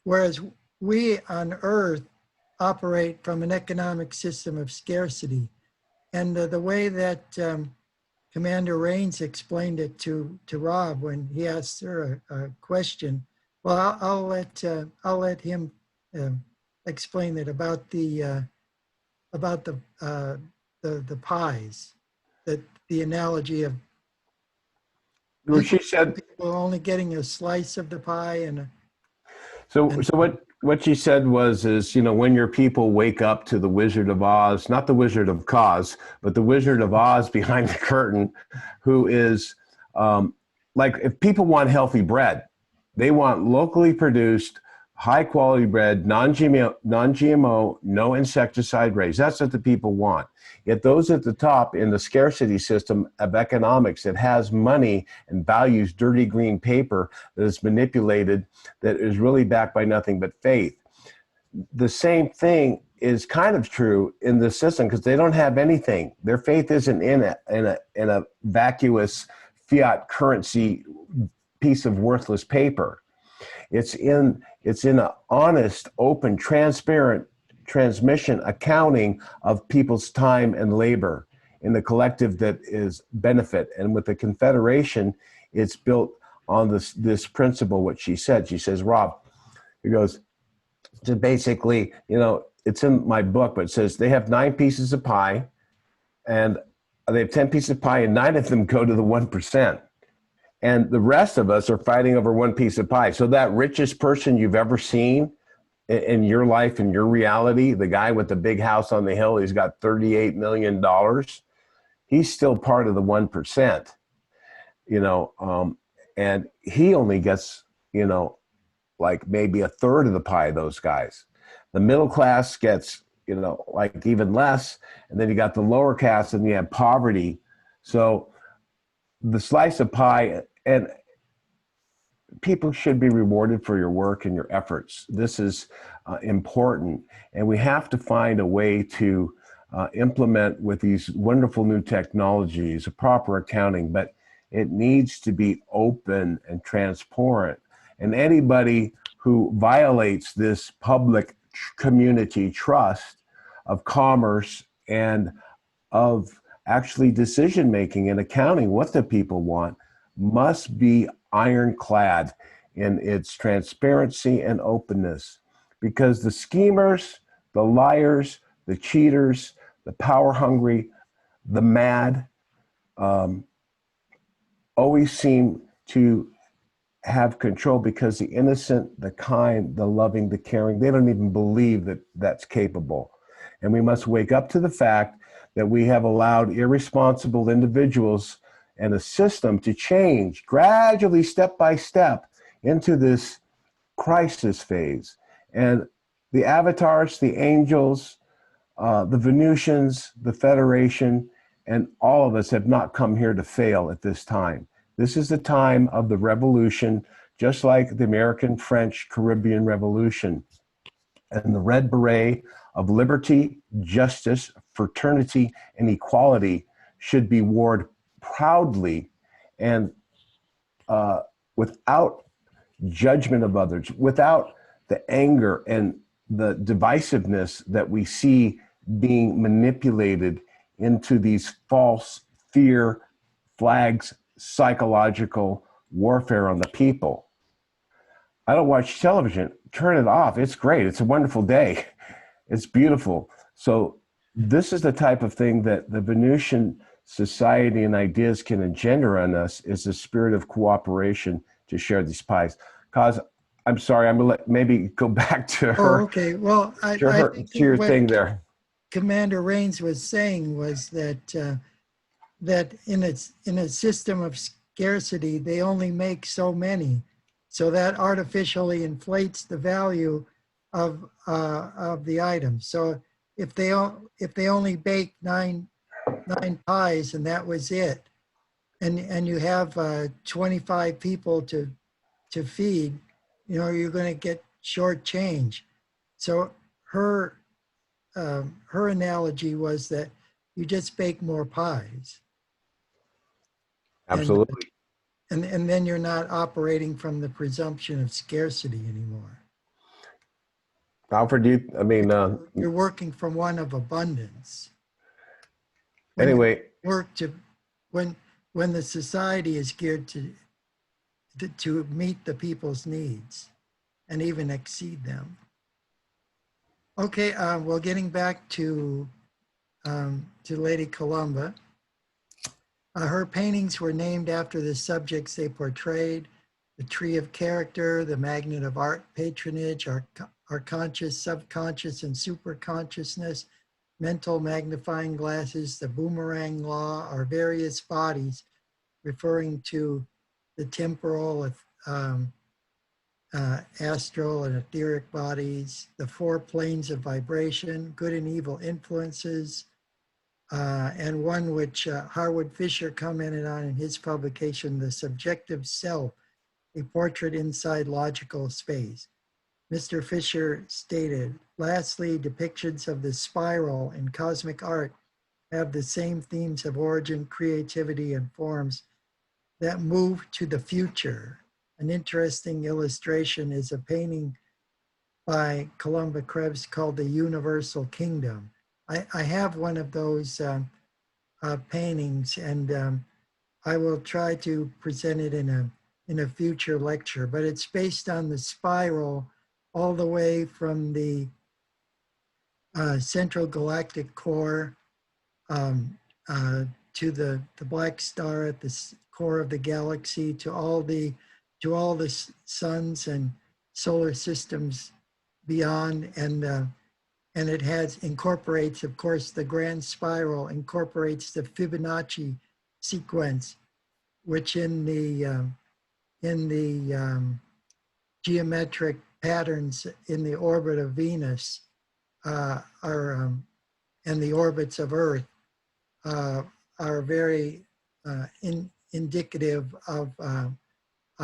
whereas we on Earth operate from an economic system of scarcity, and the way that Commander Raines explained it to Rob when he asked her a question. Well, I'll let him explain it about the pies, that the analogy of Well, she said, people only getting a slice of the pie and so what she said was, is, you know, when your people wake up to the Wizard of Oz, not the Wizard of Cause, but the Wizard of Oz behind the curtain, who is, like, if people want healthy bread, they want locally produced, high quality bread, non-GMO, no insecticide raised. That's what the people want. Yet those at the top in the scarcity system of economics that has money and values dirty green paper that is manipulated, that is really backed by nothing but faith. The same thing is kind of true in the system because they don't have anything. Their faith isn't in a vacuous fiat currency piece of worthless paper. It's in an honest, open, transparent transmission, accounting of people's time and labor in the collective that is benefit. And with the Confederation, it's built on this principle, what she said. She says, Rob, he goes, to basically, you know, it's in my book, but it says they have 9 pieces of pie, and they have 10 pieces of pie, and 9 of them go to the 1%. And the rest of us are fighting over 1 piece of pie. So that richest person you've ever seen in your life, in your reality, the guy with the big house on the hill, he's got $38 million. He's still part of the 1%, you know, and he only gets, you know, like maybe a third of the pie, those guys. The middle class gets, you know, like even less. And then you got the lower caste and you have poverty. So the slice of pie, and people should be rewarded for your work and your efforts. This is important. And we have to find a way to implement with these wonderful new technologies, a proper accounting, but it needs to be open and transparent. And anybody who violates this public community trust of commerce and of actually decision-making and accounting, what the people want, must be ironclad in its transparency and openness. Because the schemers, the liars, the cheaters, the power-hungry, the mad, always seem to have control, because the innocent, the kind, the loving, the caring, they don't even believe that that's capable. And we must wake up to the fact that we have allowed irresponsible individuals and a system to change gradually, step by step, into this crisis phase. And the avatars, the angels, the Venusians, the Federation, and all of us have not come here to fail at this time. This is the time of the revolution, just like the American, French, Caribbean Revolution. And the red beret of liberty, justice, fraternity, and equality should be worn proudly and without judgment of others, without the anger and the divisiveness that we see being manipulated into these false fear flags, psychological warfare on the people. I don't watch television. Turn it off. It's great. It's a wonderful day. It's beautiful. So this is the type of thing that the Venusian society and ideas can engender on us, is the spirit of cooperation to share these pies. Cause I'm sorry, I'm gonna let maybe go back to her. Oh, okay. Well, I think to your what thing there. Commander Raines was saying was that that in a system of scarcity, they only make so many, so that artificially inflates the value of the item. So if they only bake nine pies and that was it, and you have 25 people to feed, you know, you're going to get short change. So her analogy was that you just bake more pies. Absolutely. And then you're not operating from the presumption of scarcity anymore. Alfred, You're working from one of abundance. anyway, Work to when when the society is geared to meet the people's needs and even exceed them. Okay, well, getting back to Lady Columba. Her paintings were named after the subjects they portrayed: the tree of character, the magnet of art patronage, our conscious, subconscious, and superconsciousness, mental magnifying glasses, the boomerang law, our various bodies, referring to the temporal, astral, and etheric bodies, the four planes of vibration, good and evil influences, and one which Harwood Fisher commented on in his publication, The Subjective Self, a Portrait Inside Logical Space. Mr. Fisher stated, lastly, depictions of the spiral in cosmic art have the same themes of origin, creativity, and forms that move to the future. An interesting illustration is a painting by Columba Krebs called The Universal Kingdom. I have one of those paintings, and I will try to present it in a future lecture, but it's based on the spiral all the way from the central galactic core to the black star at the core of the galaxy, to all the suns and solar systems beyond, and it incorporates, of course, the grand spiral incorporates the Fibonacci sequence, which in the geometric patterns in the orbit of Venus and the orbits of Earth are very indicative of a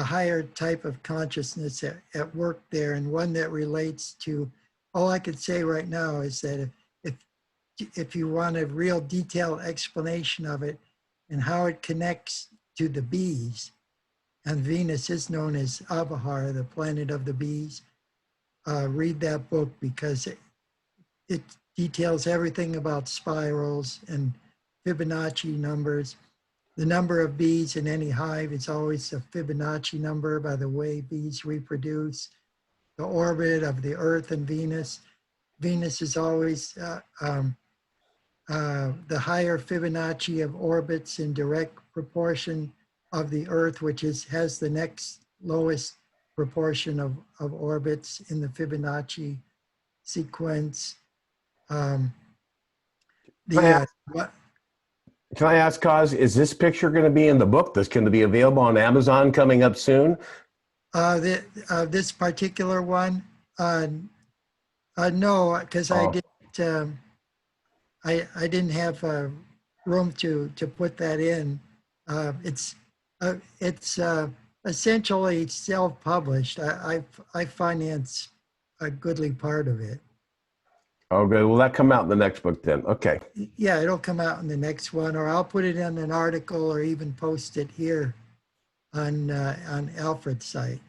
higher type of consciousness at work there, and one that relates to, all I could say right now is that if you want a real detailed explanation of it and how it connects to the bees, and Venus is known as Abahar, the planet of the bees, read that book, because it details everything about spirals and Fibonacci numbers. The number of bees in any hive is always a Fibonacci number by the way bees reproduce. The orbit of the Earth and Venus. Venus is always the higher Fibonacci of orbits in direct proportion of the Earth, which has the next lowest proportion of orbits in the Fibonacci sequence. Can I ask, Cos, is this picture going to be in the book that's going to be available on Amazon coming up soon? This particular one, no, because I didn't have room to put that in. It's essentially self-published. I finance a goodly part of it. Oh, good. Will that come out in the next book then? Okay. Yeah, it'll come out in the next one, or I'll put it in an article, or even post it here on Alfred's site.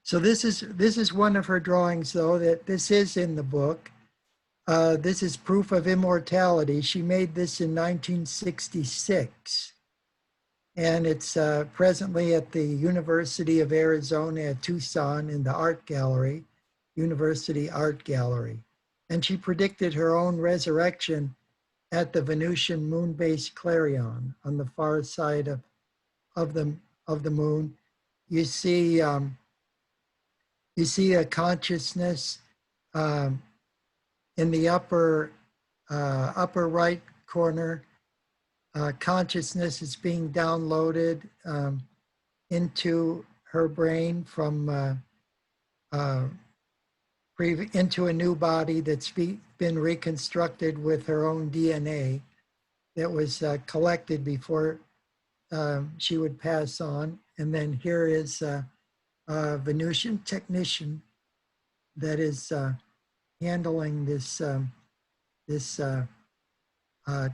So this is one of her drawings, though, that this is in the book. This is Proof of Immortality. She made this in 1966. And it's presently at the University of Arizona at Tucson in the art gallery, University Art Gallery. And she predicted her own resurrection at the Venusian moon-based Clarion on the far side of the moon. You see a consciousness in the upper right corner. Consciousness is being downloaded into her brain from into a new body that's been reconstructed with her own DNA that was collected before she would pass on. And then here is a Venusian technician that is handling this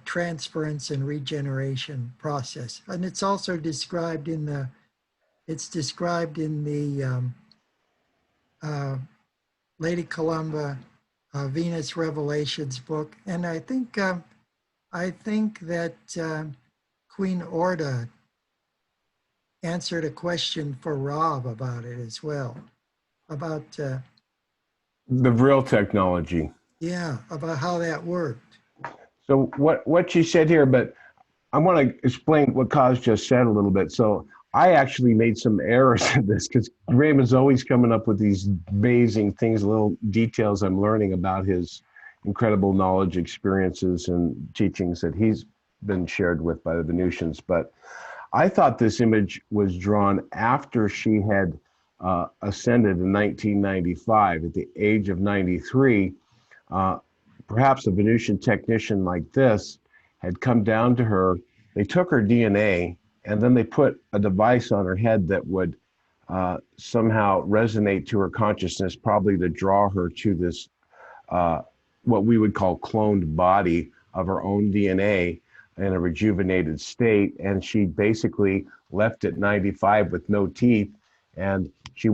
transference and regeneration process. And it's also described in the Lady Columba Venus Revelations book. And I think I think that Queen Orda answered a question for Rob about it as well. About, The real technology. yeah, about how that worked. So what she said here, but I want to explain what Kaz just said a little bit. So I actually made some errors in this because Raymond's always coming up with these amazing things, little details I'm learning about his incredible knowledge, experiences, and teachings that he's been shared with by the Venusians. But I thought this image was drawn after she had ascended in 1995 at the age of 93. Perhaps a Venusian technician like this had come down to her. They took her DNA and then they put a device on her head that would somehow resonate to her consciousness, probably to draw her to this, what we would call cloned body of her own DNA in a rejuvenated state. And she basically left at 95 with no teeth, and she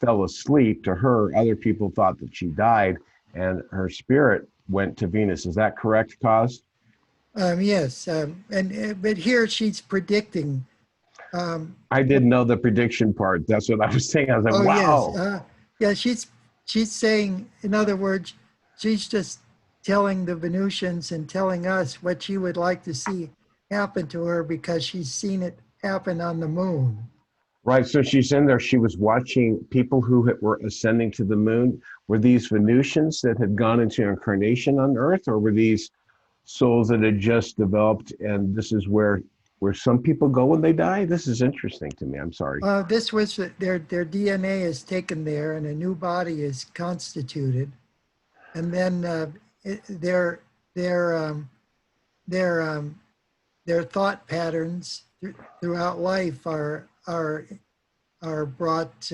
fell asleep. To her, other people thought that she died, and her spirit went to Venus. Is that correct, Kaz? Yes, but here she's predicting. I didn't know the prediction part. That's what I was saying. I was like, Oh yes, wow. yeah. She's saying, in other words, she's just telling the Venusians and telling us what she would like to see happen to her because she's seen it happen on the moon. Right. So she's in there. She was watching people who were ascending to the moon. Were these Venusians that had gone into incarnation on Earth, or were these souls that had just developed? And this is where some people go when they die. This is interesting to me. I'm sorry. This was their DNA is taken there, and a new body is constituted, and then their thought patterns throughout life are brought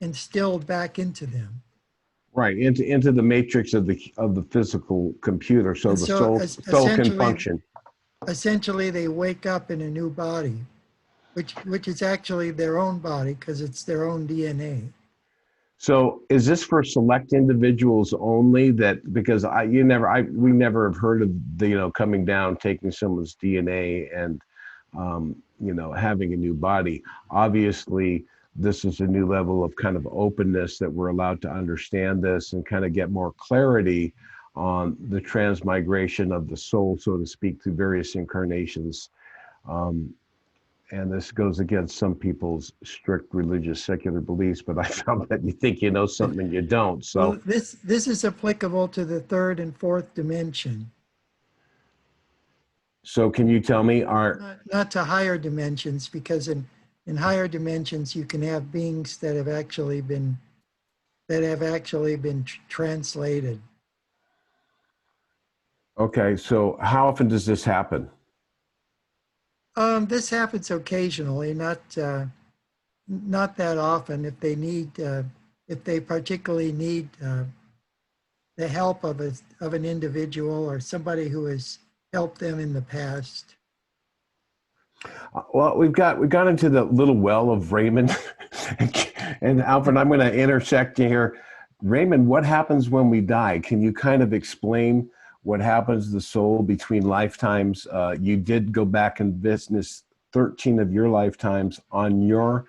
instilled back into them. Right, into the matrix of the physical computer, so And the so soul can function. Essentially, they wake up in a new body, which is actually their own body because it's their own DNA. So is this for select individuals only? That because we never have heard of the coming down, taking someone's DNA and having a new body. Obviously, this is a new level of kind of openness that we're allowed to understand this and kind of get more clarity on the transmigration of the soul, so to speak, through various incarnations. And this goes against some people's strict religious secular beliefs, but I found that you think you know something and you don't. So well, this is applicable to the third and fourth dimension. So can you tell me not to higher dimensions, because in higher dimensions you can have beings that have actually been translated. Okay, so how often does this happen? This happens occasionally, not that often. If they particularly need the help of an individual or somebody who has helped them in the past. Well, we got into the little well of Raymond, and Alfred, I'm going to intersect here. Raymond, what happens when we die? Can you kind of explain what happens to the soul between lifetimes? You did go back and witness 13 of your lifetimes on your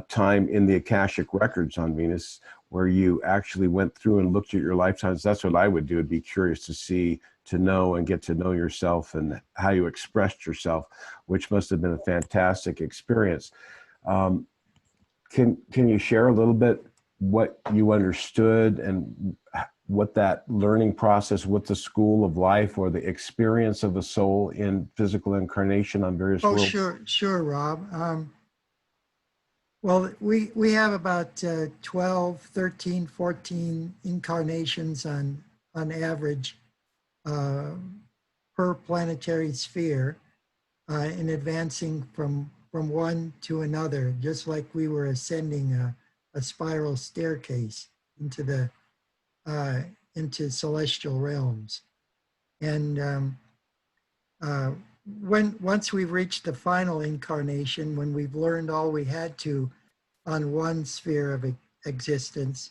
time in the Akashic records on Venus, where you actually went through and looked at your lifetimes. That's what I would do. I'd be curious to see, to know, and get to know yourself and how you expressed yourself, which must have been a fantastic experience. Can you share a little bit what you understood and what that learning process, what the school of life or the experience of a soul in physical incarnation on various worlds? Oh, sure, Rob. Well, we have about 12, 13, 14 incarnations on average per planetary sphere in advancing from one to another, just like we were ascending a spiral staircase into celestial realms. And once we've reached the final incarnation, when we've learned all we had to on one sphere of existence,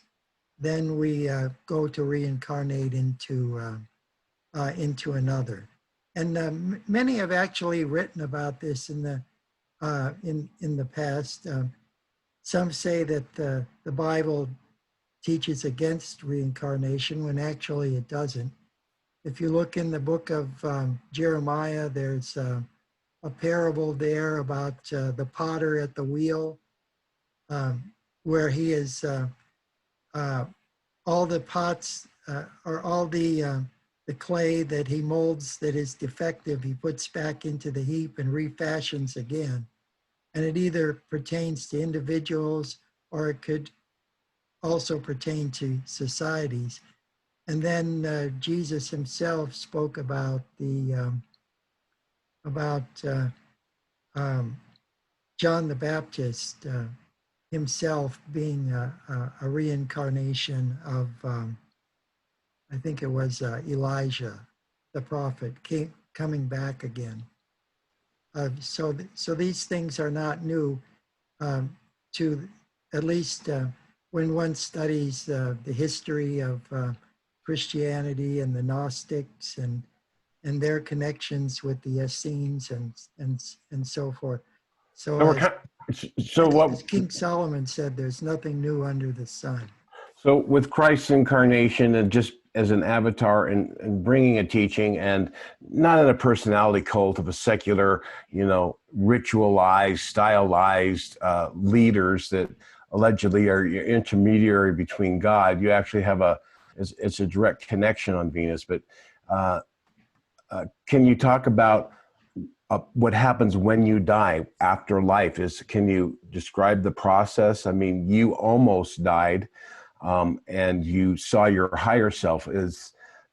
then we go to reincarnate into another. And many have actually written about this in the past. Some say that the Bible teaches against reincarnation when actually it doesn't. If you look in the book of Jeremiah, there's a parable there about the potter at the wheel, where he is all the pots or all the clay that he molds that is defective, he puts back into the heap and refashions again. And it either pertains to individuals or it could also pertain to societies. And then Jesus himself spoke about John the Baptist himself being a reincarnation of, I think it was Elijah, the prophet, coming back again. So these things are not new to, at least when one studies the history of Christianity and the Gnostics and their connections with the Essenes and so forth. So, as King Solomon said, there's nothing new under the sun. So with Christ's incarnation and just as an avatar and bringing a teaching, and not in a personality cult of a secular, ritualized, stylized leaders that allegedly are your intermediary between God, you actually have it's a direct connection on Venus. But can you talk about what happens when you die, afterlife? Can you describe the process? I mean, you almost died. And you saw your higher self. Do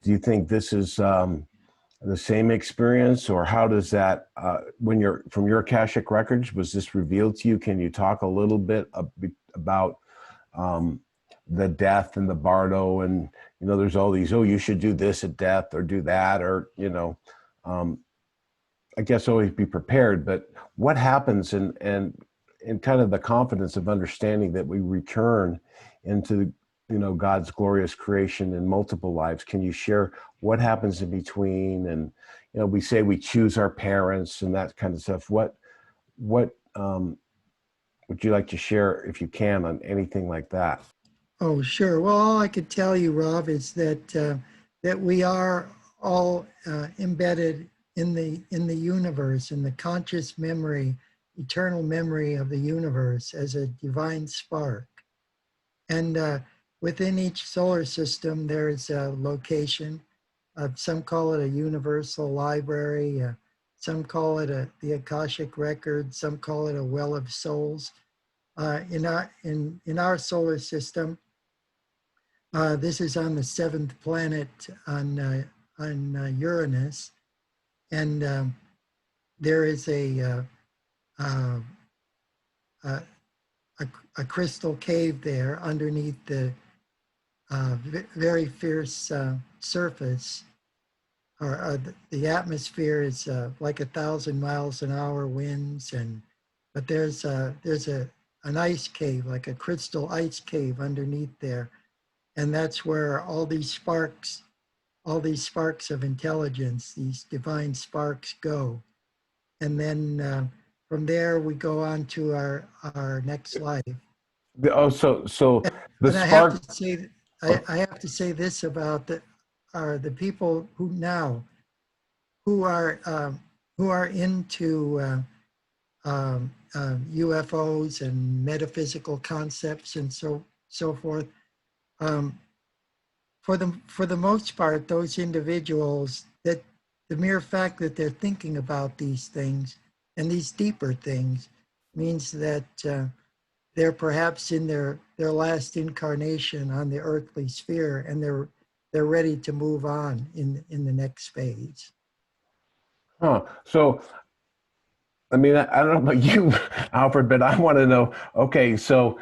you think this is the same experience, or how does that, from your Akashic records, was this revealed to you? Can you talk a little bit about the death and the bardo, and there's all these, you should do this at death or do that, or I guess always be prepared. But what happens and kind of the confidence of understanding that we return into God's glorious creation in multiple lives? Can you share what happens in between? And we say we choose our parents and that kind of stuff. What would you like to share, if you can, on anything like that? Oh, sure. Well, all I could tell you, Rob, is that we are all embedded in the universe, in the conscious memory, eternal memory of the universe as a divine spark. And within each solar system, there is a location. Some call it a universal library. Some call it the Akashic record. Some call it a well of souls. In our solar system, this is on the 7th planet on Uranus, and there is a crystal cave there underneath the very fierce surface. The atmosphere is like 1,000 miles an hour winds, but there's an ice cave, like a crystal ice cave underneath there, and that's where all these sparks of intelligence, these divine sparks, go. And then from there we go on to our next life. So the and spark. I have to say this about the people who are into UFOs and metaphysical concepts and so forth. For the most part, those individuals, that the mere fact that they're thinking about these things and these deeper things means that they're perhaps in their last incarnation on the earthly sphere, and they're ready to move on in the next phase. Huh. So, I mean, I don't know about you, Alfred, but I want to know, okay, so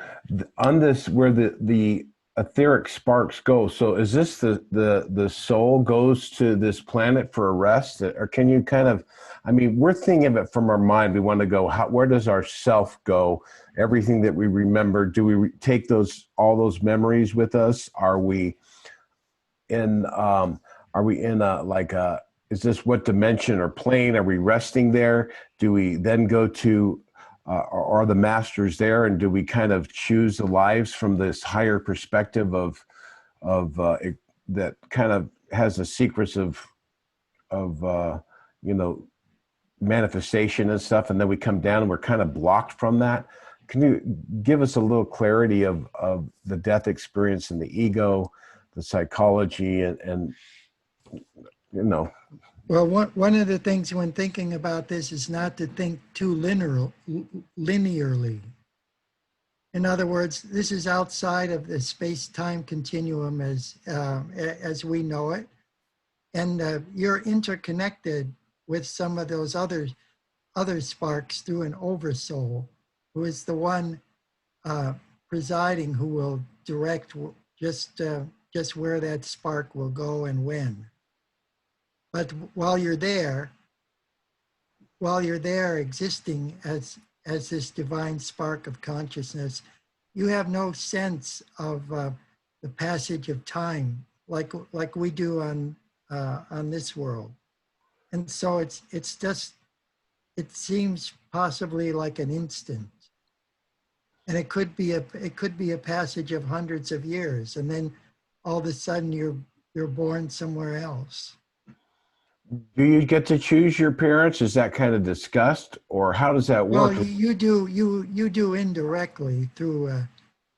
on this, where the etheric sparks go. So is this the soul goes to this planet for a rest, or can you kind of, I mean, we're thinking of it from our mind. We want to go, where does our self go? Everything that we remember, do we take all those memories with us? Are we in a, like a, is this what dimension or plane? Are we resting there? Do we then go to, are the masters there, and do we kind of choose the lives from this higher perspective of that kind of has the secrets of you know, manifestation and stuff, and then we come down and we're kind of blocked from that? Can you give us a little clarity of the death experience and the ego, the psychology, and you know? Well, one of the things when thinking about this is not to think too linearly. In other words, this is outside of the space-time continuum as we know it. And you're interconnected with some of those other sparks through an oversoul, who is the one presiding, who will direct just where that spark will go and when. But while you're there existing as this divine spark of consciousness, you have no sense of the passage of time like we do on this world. And so it seems possibly like an instant. And it could be a passage of hundreds of years, and then all of a sudden you're born somewhere else. Do you get to choose your parents? Is that kind of discussed, or how does that work? Well, you do indirectly through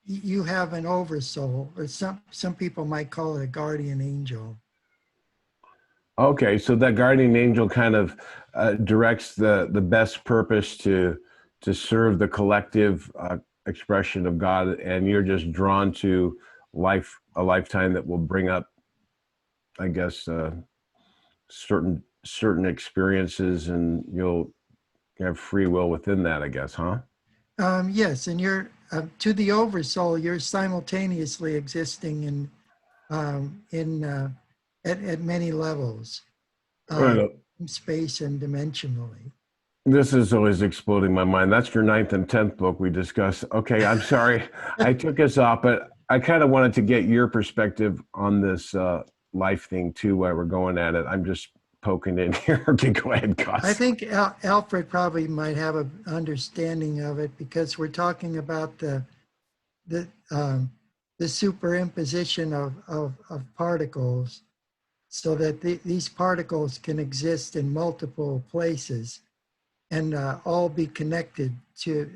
you have an oversoul, or some people might call it a guardian angel. Okay, so that guardian angel kind of directs the best purpose to serve the collective expression of God, and you're just drawn to a lifetime that will bring up, I guess, certain experiences, and you'll have free will within that, I guess, huh? Yes, and you're to the oversoul, you're simultaneously existing at many levels, Right. space and dimensionally. This is always exploding my mind. That's your 9th and 10th book we discussed. Okay, I'm sorry. I took us off, but I kind of wanted to get your perspective on this life thing too, while we're going at it. I'm just poking in here. Okay, go ahead, Gus. I think Alfred probably might have an understanding of it, because we're talking about the superimposition of particles, so that these particles can exist in multiple places and all be connected to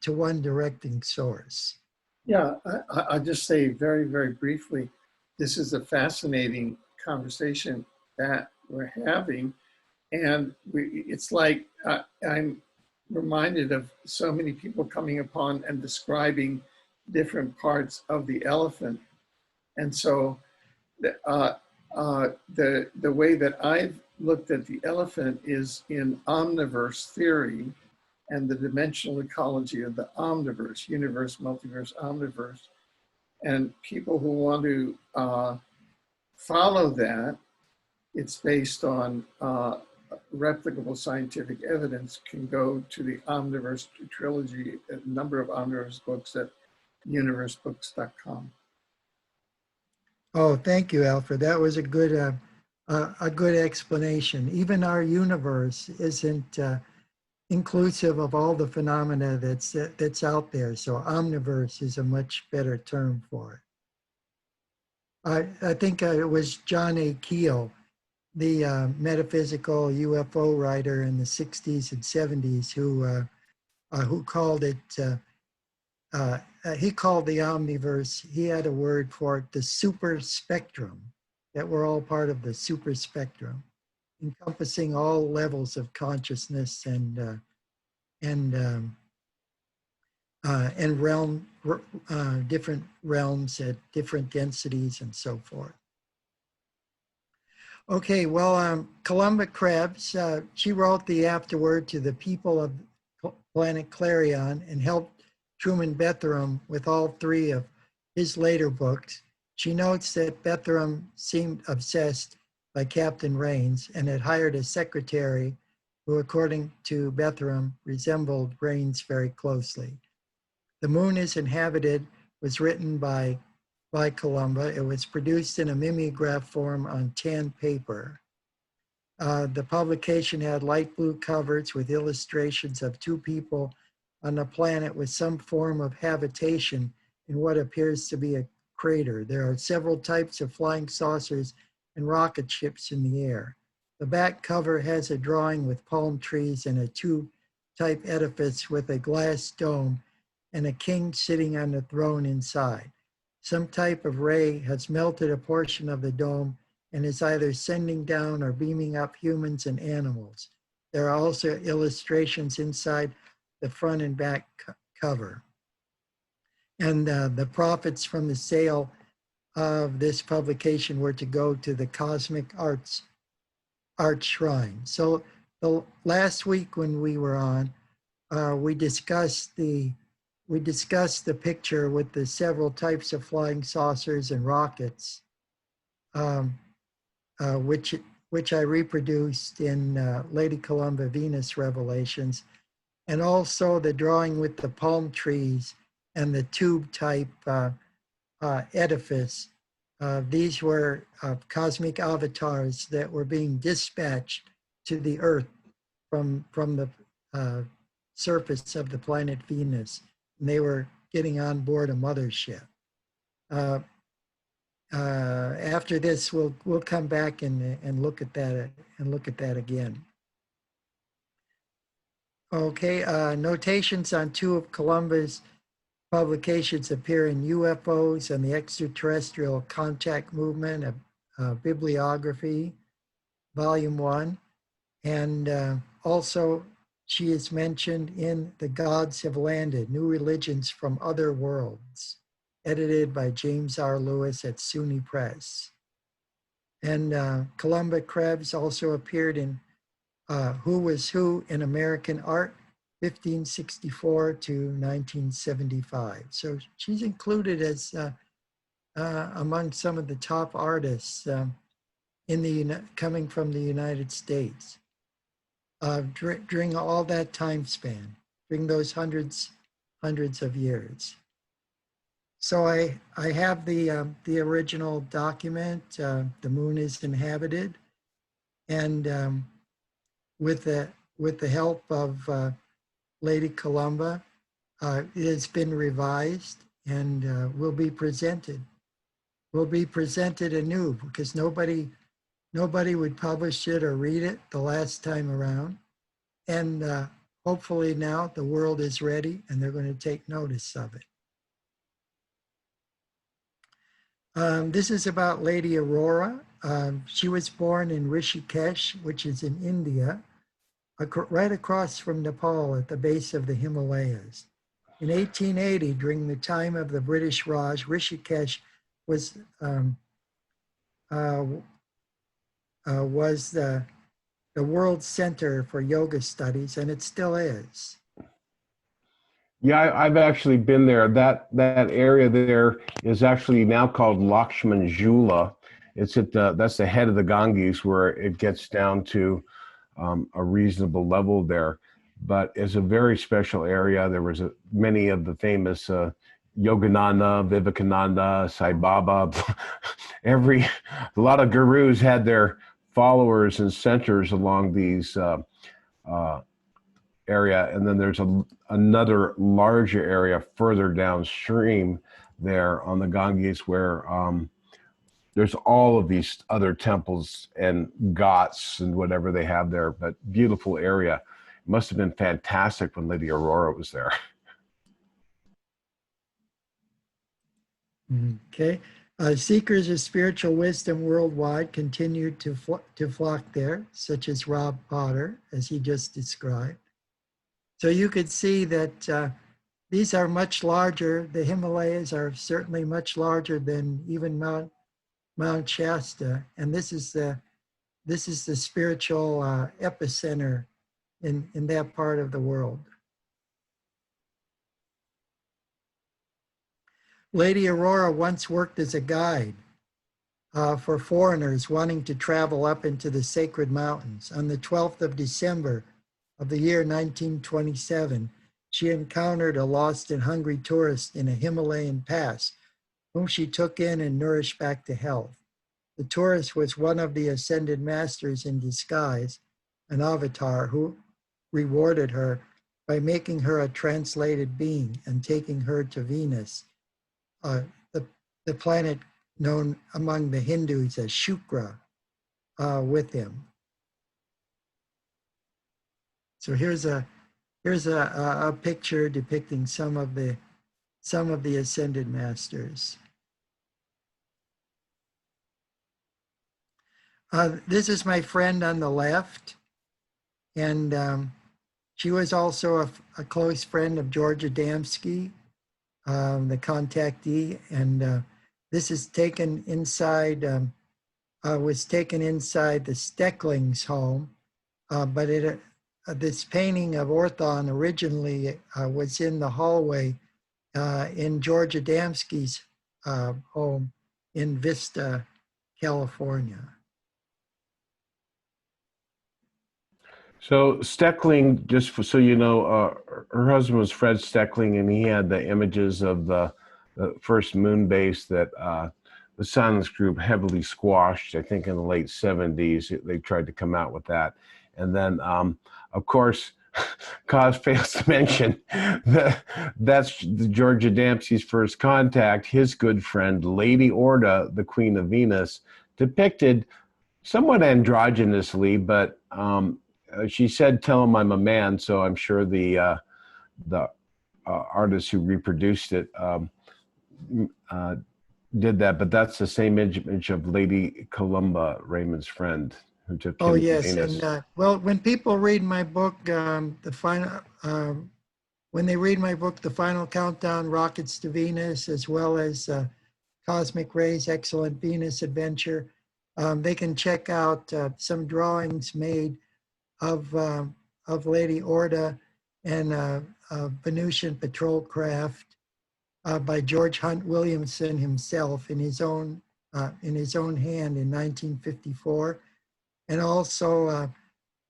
one directing source. Yeah, I'll just say very, very briefly, this is a fascinating conversation that we're having. And it's like I'm reminded of so many people coming upon and describing different parts of the elephant. And so the way that I've looked at the elephant is in omniverse theory and the dimensional ecology of the omniverse, universe, multiverse, omniverse. And people who want to follow that, it's based on replicable scientific evidence, can go to the Omniverse trilogy, a number of Omniverse books at universebooks.com. Oh, thank you, Alfred. That was a good explanation. Even our universe isn't inclusive of all the phenomena that's out there. So omniverse is a much better term for it. I think it was John A. Keel, the metaphysical UFO writer in the 60s and 70s, who called it, he called the omniverse, he had a word for it, the super spectrum, that we're all part of the super spectrum, encompassing all levels of consciousness and different realms at different densities and so forth. Okay, well, Columba Krebs, she wrote the afterword to the people of planet Clarion and helped Truman Bethlehem with all three of his later books, she notes that Bethurum seemed obsessed by Captain Rains and had hired a secretary who, according to Bethurum, resembled Rains very closely. The Moon is Inhabited was written by Columba. It was produced in a mimeograph form on tan paper. The publication had light blue covers with illustrations of two people on a planet with some form of habitation in what appears to be a crater. There are several types of flying saucers and rocket ships in the air. The back cover has a drawing with palm trees and a tube-type edifice with a glass dome and a king sitting on the throne inside. Some type of ray has melted a portion of the dome and is either sending down or beaming up humans and animals. There are also illustrations inside the front and back cover. And the profits from the sale of this publication were to go to the Cosmic Art Shrine. So the last week when we were on, we discussed the picture with the several types of flying saucers and rockets, which I reproduced in Lady Columba Venus Revelations, and also the drawing with the palm trees and the tube type edifice. These were cosmic avatars that were being dispatched to the Earth from the surface of the planet Venus. And they were getting on board a mothership. After this, we'll come back and look at that again. Okay, notations on two of Columba's publications appear in UFOs and the Extraterrestrial Contact Movement, Bibliography, Volume 1. And also, she is mentioned in The Gods Have Landed, New Religions from Other Worlds, edited by James R. Lewis at SUNY Press. And Columba Krebs also appeared in Who Was Who in American Art, 1564 to 1975. So she's included as among some of the top artists coming from the United States during all that time span, during those hundreds of years. So I have the original document, The Moon is Inhabited, and with the help of Lady Columba, it has been revised and will be presented anew, because nobody would publish it or read it the last time around. And hopefully now the world is ready and they're going to take notice of it. This is about Lady Aurora. She was born in Rishikesh, which is in India, right across from Nepal at the base of the Himalayas. In 1880, during the time of the British Raj, Rishikesh was the world center for yoga studies, and it still is. Yeah, I've actually been there. That area there is actually now called Lakshman Jhula. It's at that's the head of the Ganges, where it gets down to a reasonable level there. But it's a very special area. There was many of the famous Yogananda, Vivekananda, Sai Baba. A lot of gurus had their followers and centers along these area, and then there's another larger area further downstream there on the Ganges where there's all of these other temples and ghats and whatever they have there, but beautiful area. It must have been fantastic when Lady Aurora was there. Okay. Seekers of spiritual wisdom worldwide continued to flock there, such as Rob Potter, as he just described. So you could see that these are much larger. The Himalayas are certainly much larger than even Mount Shasta, and this is the spiritual epicenter in that part of the world. Lady Aurora once worked as a guide for foreigners wanting to travel up into the sacred mountains. On the 12th of December of the year 1927, she encountered a lost and hungry tourist in a Himalayan pass, whom she took in and nourished back to health. The tourist was one of the ascended masters in disguise, an avatar who rewarded her by making her a translated being and taking her to Venus, the planet known among the Hindus as Shukra, with him. So here's a picture depicting some of the ascended masters. This is my friend on the left, and she was also a close friend of George Adamski, the contactee, and this is taken inside, was taken inside the Steckling's home, but this painting of Orthon originally was in the hallway in George Adamski's home in Vista, California. So Steckling, just so you know, her husband was Fred Steckling, and he had the images of the first moon base that the Silence Group heavily squashed. I think in the late 70s, they tried to come out with that. And then, of course, Cos fails to mention that that's George Adamski's first contact. His good friend, Lady Orda, the Queen of Venus, depicted somewhat androgynously, but she said, "Tell him I'm a man." So I'm sure the artist who reproduced it did that. But that's the same image of Lady Columba, Raymond's friend, who took him Oh to yes, Venus. and well, when people read my book, when they read my book, The Final Countdown, Rockets to Venus, as well as Cosmic Rays, Excellent Venus Adventure, they can check out some drawings made of Lady Orda and a Venusian patrol craft by George Hunt Williamson himself in his own hand in 1954, and also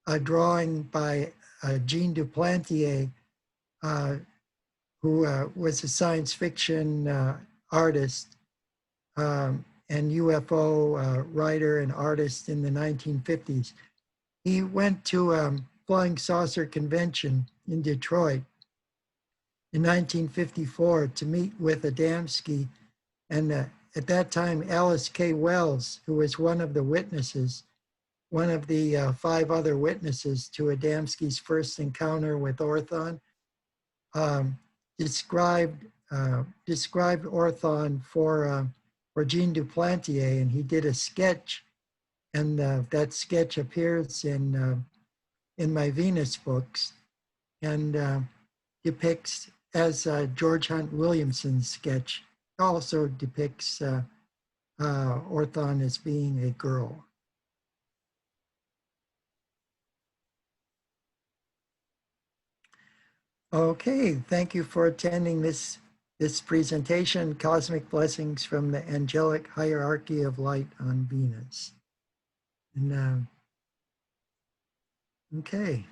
a drawing by Jean Duplantier, who was a science fiction artist and UFO writer and artist in the 1950s. He went to a flying saucer convention in Detroit in 1954 to meet with Adamski. And at that time, Alice K. Wells, who was one of the witnesses, one of the 5 other witnesses to Adamski's first encounter with Orthon, described Orthon for Jean Duplantier, and he did a sketch, and that sketch appears in my Venus books, and depicts, as George Hunt Williamson's sketch also depicts Orthon as being a girl. Okay, thank you for attending this presentation, Cosmic Blessings from the Angelic Hierarchy of Light on Venus. And okay.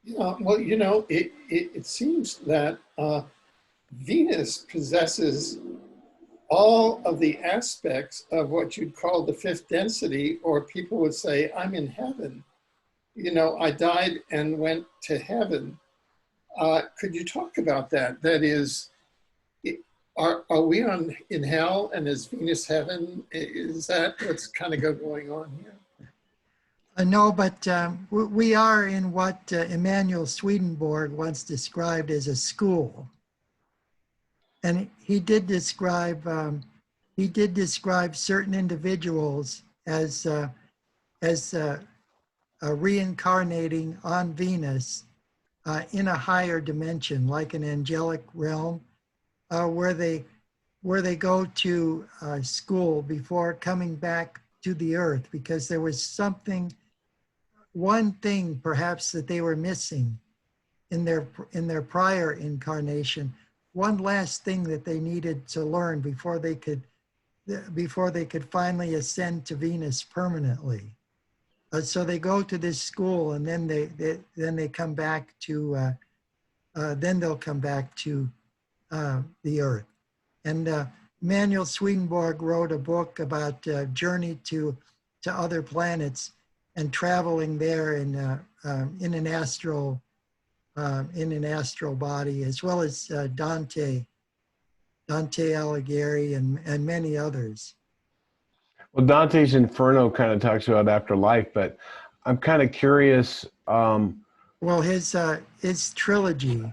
Yeah, well, you know, it seems that Venus possesses all of the aspects of what you'd call the 5th density, or people would say, I'm in heaven. You know, I died and went to heaven. Could you talk about that? That is, are we in hell, and is Venus heaven? Is that what's kind of going on here? No, but we are in what Emanuel Swedenborg once described as a school. And he did describe certain individuals as reincarnating on Venus in a higher dimension, like an angelic realm, where they go to school before coming back to the earth, because there was one thing perhaps that they were missing in their prior incarnation, one last thing that they needed to learn before they could finally ascend to Venus permanently. So they go to this school, and then they come back to then they'll come back to the Earth. And Emanuel Swedenborg wrote a book about journey to other planets and traveling there in an astral body, as well as Dante Alighieri and many others. Well, Dante's Inferno kind of talks about afterlife, but I'm kind of curious. Well, his trilogy,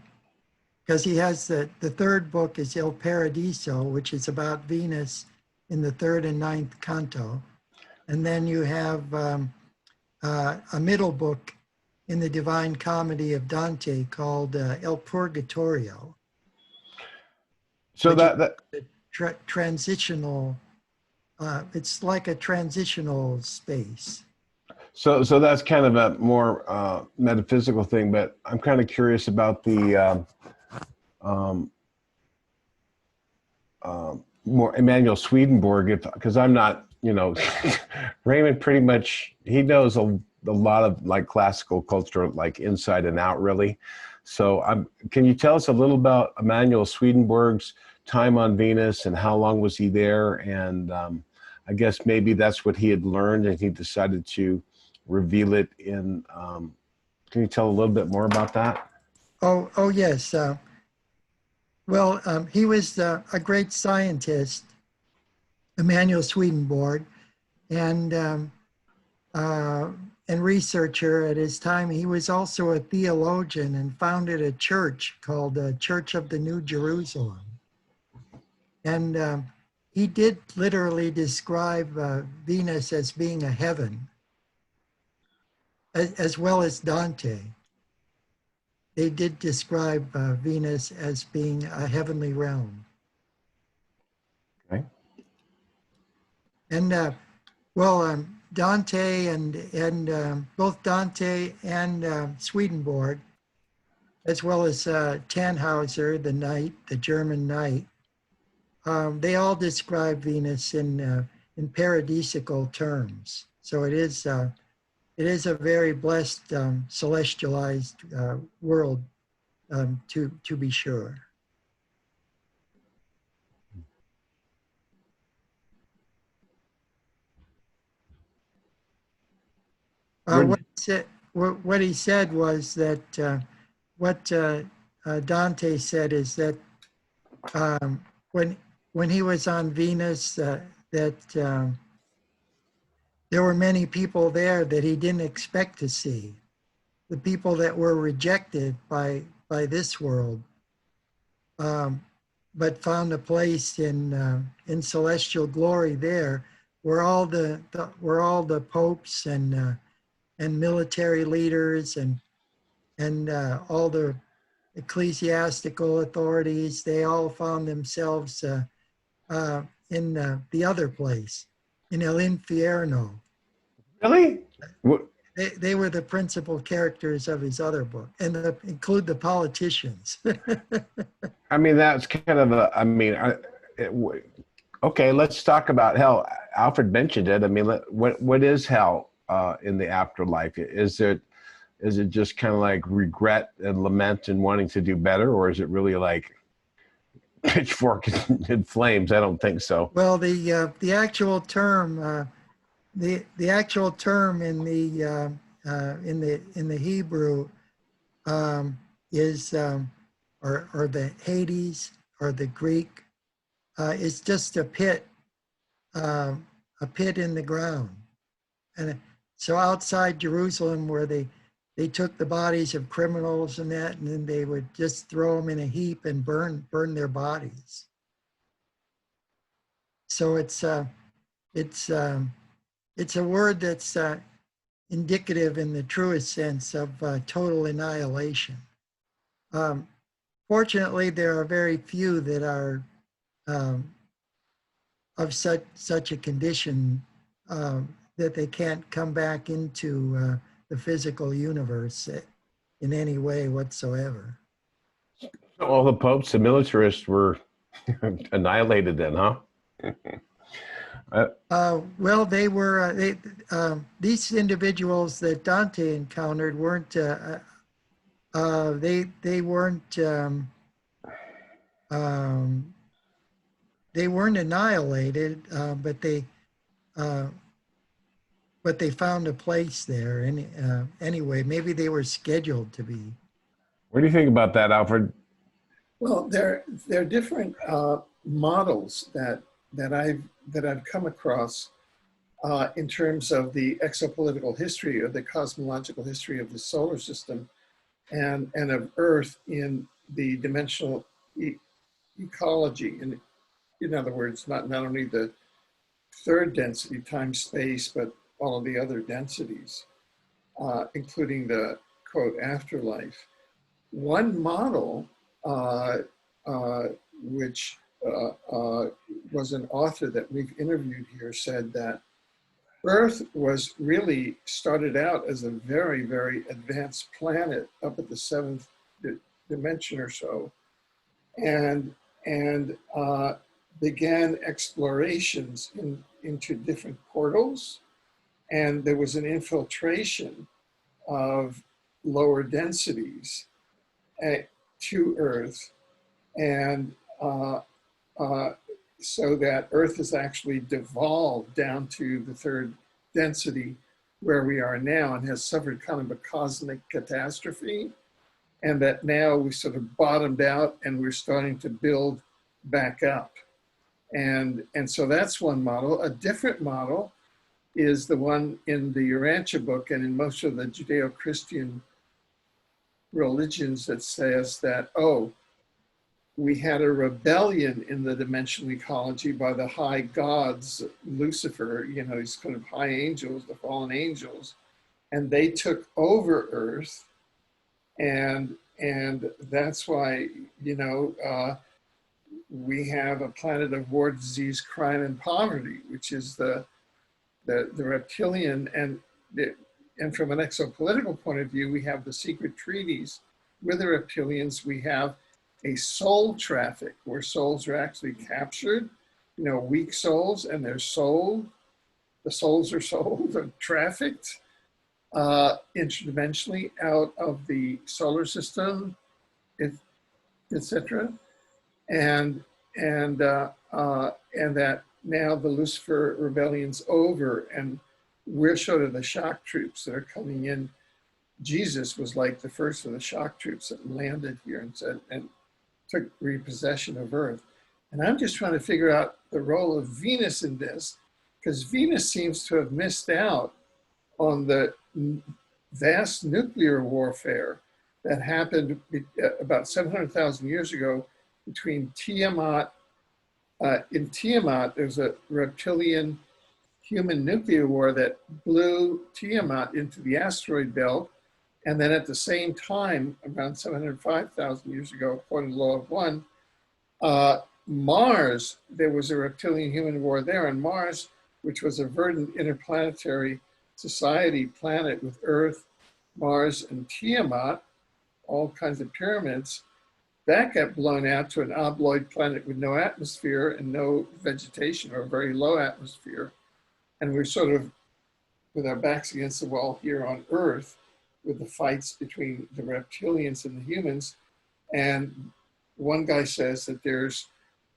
because he has the third book is Il Paradiso, which is about Venus in the third and ninth canto. And then you have a middle book in the Divine Comedy of Dante called Il Purgatorio. So that transitional, it's like a transitional space. So that's kind of a more metaphysical thing, but I'm kind of curious about the more Emanuel Swedenborg, because I'm not, Raymond pretty much, he knows a lot of like classical culture, like inside and out, really. So can you tell us a little about Emanuel Swedenborg's time on Venus and how long was he there? And I guess maybe that's what he had learned and he decided to reveal it in, can you tell a little bit more about that? Oh yes. Well, he was a great scientist, Emanuel Swedenborg, and researcher at his time. He was also a theologian and founded a church called the Church of the New Jerusalem. And he did literally describe Venus as being a heaven, as well as Dante. They did describe Venus as being a heavenly realm. Okay. And Dante and both Dante and Swedenborg, as well as Tannhauser, the German knight, they all describe Venus in paradisical terms. So it is a very blessed, celestialized world, to be sure. What he said was that what Dante said is that when he was on Venus, that there were many people there that he didn't expect to see. The people that were rejected by this world, but found a place in celestial glory there, where all the popes and military leaders and all the ecclesiastical authorities, they all found themselves in the other place, in El Infierno. Really? What? They were the principal characters of his other book, and include the politicians. I mean, that's kind of okay, let's talk about hell. Alfred mentioned it. I mean, what is hell in the afterlife? Is it just kind of like regret and lament and wanting to do better, or is it really like pitchfork and flames? I don't think so. Well, the actual term, the actual term in the Hebrew is or the Hades or the Greek is just a pit in the ground. And so outside Jerusalem, where they took the bodies of criminals and that, and then they would just throw them in a heap and burn their bodies. So it's a word that's indicative in the truest sense of total annihilation. Fortunately, there are very few that are of such a condition that they can't come back into the physical universe in any way whatsoever. All the popes and militarists were annihilated then, huh? Well, they were these individuals that Dante encountered weren't they weren't they weren't annihilated, uh, but they found a place there. And anyway, maybe they were scheduled to be. What do you think about that, Alfred? Well, there are different models that I've come across in terms of the exopolitical history or the cosmological history of the solar system and of Earth in the dimensional ecology. And in other words, not only the third density, time, space, but all of the other densities, including the quote afterlife. One model, which was an author that we've interviewed here, said that Earth was really started out as a very, very advanced planet up at the seventh dimension or so, and began explorations into different portals, and there was an infiltration of lower densities to Earth, and so that Earth has actually devolved down to the third density where we are now and has suffered kind of a cosmic catastrophe, and that now we sort of bottomed out and we're starting to build back up. And so that's one model. A different model is the one in the Urantia book and in most of the Judeo-Christian religions that says that, oh, we had a rebellion in the dimensional ecology by the high gods, Lucifer, you know, these kind of high angels, the fallen angels, and they took over Earth. And that's why, you know, we have a planet of war, disease, crime, and poverty, which is the reptilian. And from an exopolitical point of view, we have the secret treaties with the reptilians. We have a soul traffic where souls are actually captured, you know, weak souls, and they're sold. The souls are sold or trafficked interdimensionally out of the solar system, etc. And that now the Lucifer rebellion's over, and we're sort of the shock troops that are coming in. Jesus was like the first of the shock troops that landed here and took repossession of Earth. And I'm just trying to figure out the role of Venus in this, because Venus seems to have missed out on the vast nuclear warfare that happened about 700,000 years ago between Tiamat. In Tiamat, there's a reptilian human nuclear war that blew Tiamat into the asteroid belt. And then at the same time, around 705,000 years ago, according to the law of one, Mars, there was a reptilian human war there. And Mars, which was a verdant interplanetary society planet with Earth, Mars, and Tiamat, all kinds of pyramids, that got blown out to an obloid planet with no atmosphere and no vegetation, or a very low atmosphere. And we're sort of with our backs against the wall here on Earth with the fights between the reptilians and the humans. And one guy says that there's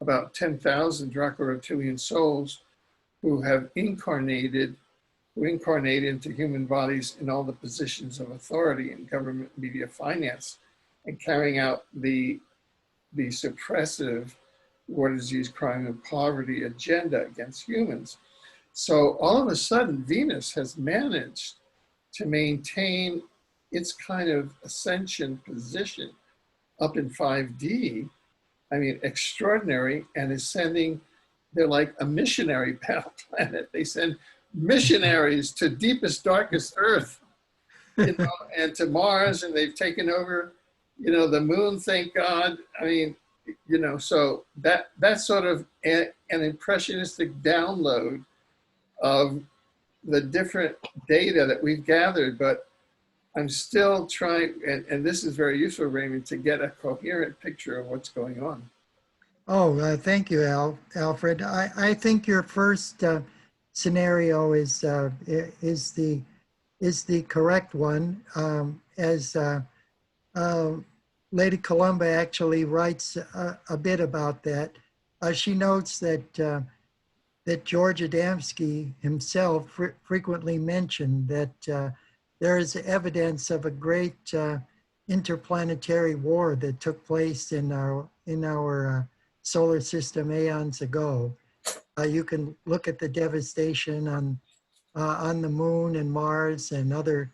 about 10,000 Draco-reptilian souls who have incarnated into human bodies in all the positions of authority in government, media, finance, and carrying out the suppressive war, disease, crime, and poverty agenda against humans. So all of a sudden, Venus has managed to maintain its kind of ascension position up in 5D. I mean, extraordinary, and is sending, they're like a missionary planet. They send missionaries to deepest, darkest Earth, you know, and to Mars, and they've taken over, you know, the moon, thank God. I mean, you know, so that's sort of an impressionistic download of the different data that we've gathered. But I'm still trying, and this is very useful, Raymond, to get a coherent picture of what's going on. Oh, thank you, Alfred. I think your first scenario is the correct one. As Lady Columba actually writes a bit about that. She notes that that George Adamski himself frequently mentioned that there is evidence of a great interplanetary war that took place in our solar system eons ago. You can look at the devastation on the moon and Mars and other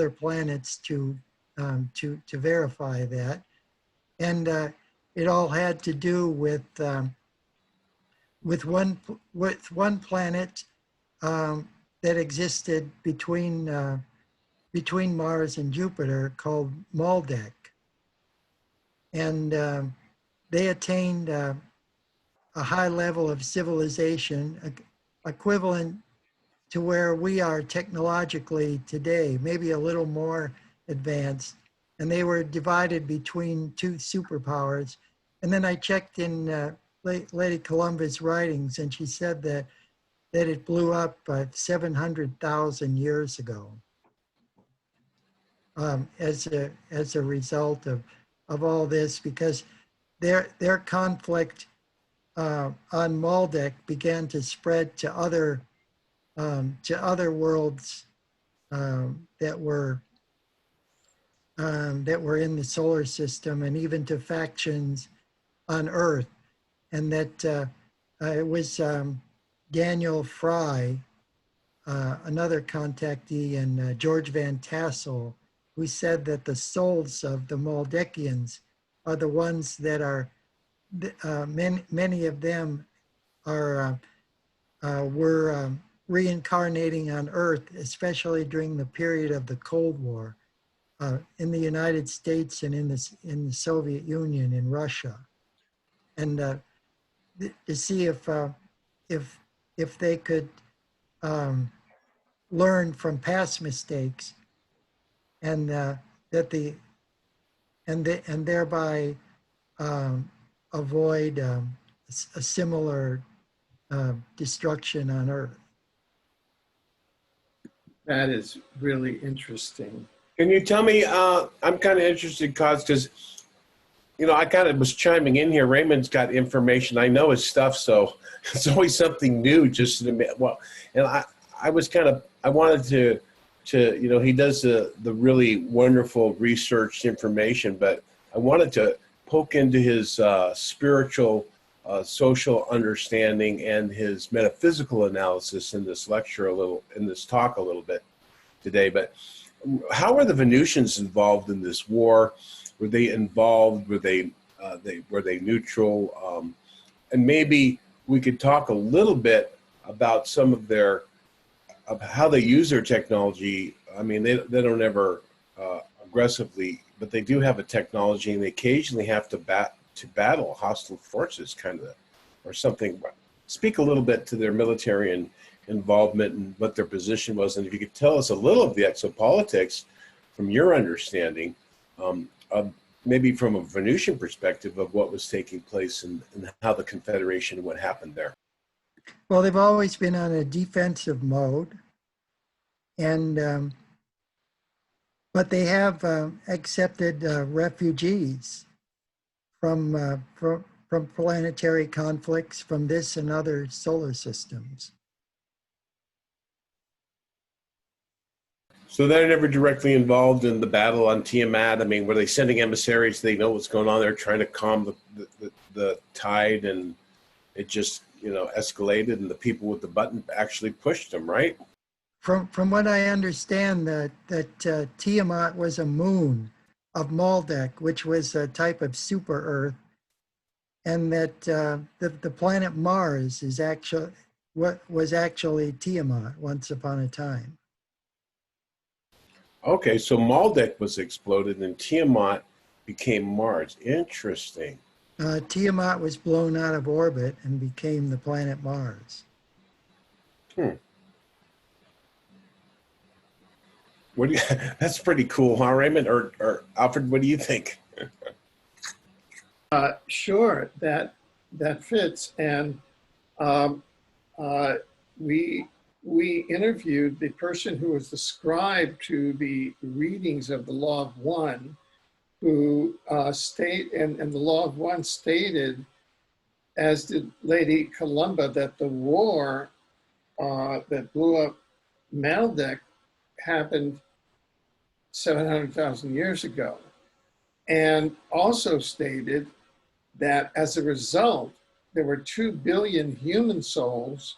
planets to verify that, and it all had to do with one planet that existed between Mars and Jupiter called Maldek, and they attained a high level of civilization equivalent to where we are technologically today, maybe a little more advanced. And they were divided between two superpowers. And then I checked in Lady Columba's writings, and she said that it blew up 700,000 years ago as a result of all this, because their conflict on Maldek began to spread to other worlds that were in the solar system, and even to factions on Earth. And that it was Daniel Fry, another contactee, and George Van Tassel, who said that the souls of the Maldekians are the ones that are, many of them are were reincarnating on Earth, especially during the period of the Cold War, in the United States and in the Soviet Union, in Russia, and to see if they could learn from past mistakes, and and thereby avoid a similar destruction on Earth. That is really interesting. Can you tell me, I'm kind of interested, because, you know, I kind of was chiming in here. Raymond's got information. I know his stuff, so it's always something new just to me. Well, and I was kind of, I wanted to, you know, he does the really wonderful research information, but I wanted to poke into his spiritual, social understanding and his metaphysical analysis in this lecture in this talk a little bit today. But how were the Venusians involved in this war? Were they involved? Were they neutral? And maybe we could talk a little bit about some of how they use their technology. I mean, they don't ever aggressively, but they do have a technology, and they occasionally have to battle hostile forces, kind of, or something. Speak a little bit to their military involvement and what their position was, and if you could tell us a little of the exopolitics from your understanding, maybe from a Venusian perspective of what was taking place and how the Confederation, what happened there. Well, they've always been on a defensive mode, and but they have accepted refugees from planetary conflicts from this and other solar systems. So they're never directly involved in the battle on Tiamat. I mean, were they sending emissaries? They know what's going on. They're trying to calm the tide, and it just, you know, escalated, and the people with the button actually pushed them, right? From what I understand, that Tiamat was a moon of Maldek, which was a type of super Earth, and that the planet Mars is was actually Tiamat once upon a time. Okay, so Maldek was exploded and Tiamat became Mars. Interesting. Tiamat was blown out of orbit and became the planet Mars. What do you, that's pretty cool, huh, Raymond? Or Alfred, what do you think? Sure, that fits. And um, uh, we interviewed the person who was the scribe to the readings of the Law of One, who and the Law of One stated, as did Lady Columba, that the war that blew up Maldek happened 700,000 years ago, and also stated that as a result, there were 2 billion human souls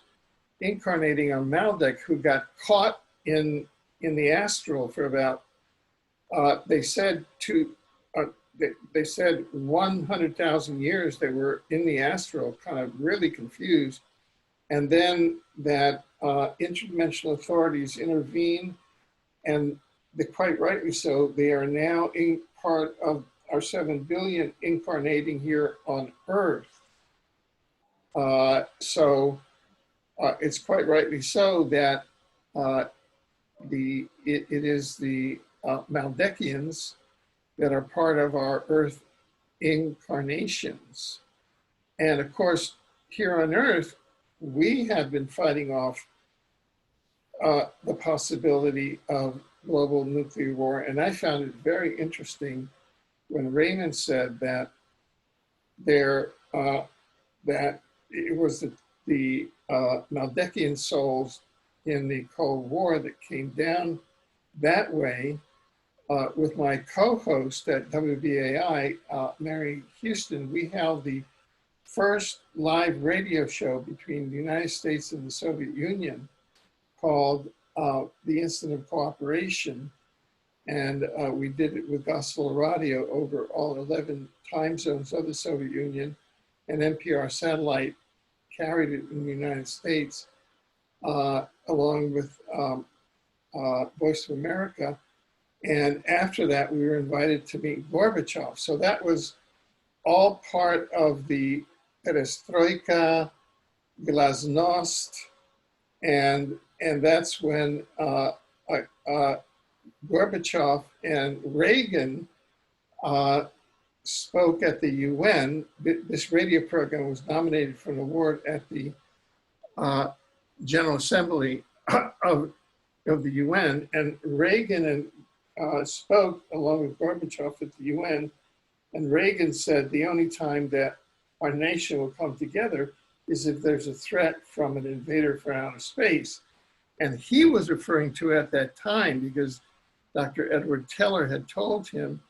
incarnating on Maldek who got caught in the astral for about, they said they said 100,000 years they were in the astral, kind of really confused. And then that interdimensional authorities intervened, and quite rightly so, they are now in part of our 7 billion incarnating here on Earth. So it's quite rightly so that it is the Maldekians that are part of our Earth incarnations. And of course, here on Earth, we have been fighting off the possibility of global nuclear war. And I found it very interesting when Raymond said that that it was the Maldekian souls in the Cold War that came down that way. With my co-host at WBAI, Mary Houston, we held the first live radio show between the United States and the Soviet Union called The Instant of Cooperation. And we did it with Gospel Radio over all 11 time zones of the Soviet Union, and NPR satellite carried it in the United States, along with Voice of America. And after that, we were invited to meet Gorbachev. So that was all part of the perestroika, glasnost, and that's when Gorbachev and Reagan spoke at the UN. This radio program was nominated for an award at the General Assembly of the UN, and Reagan spoke along with Gorbachev at the UN, and Reagan said the only time that our nation will come together is if there's a threat from an invader from outer space. And he was referring to at that time, because Dr. Edward Teller had told him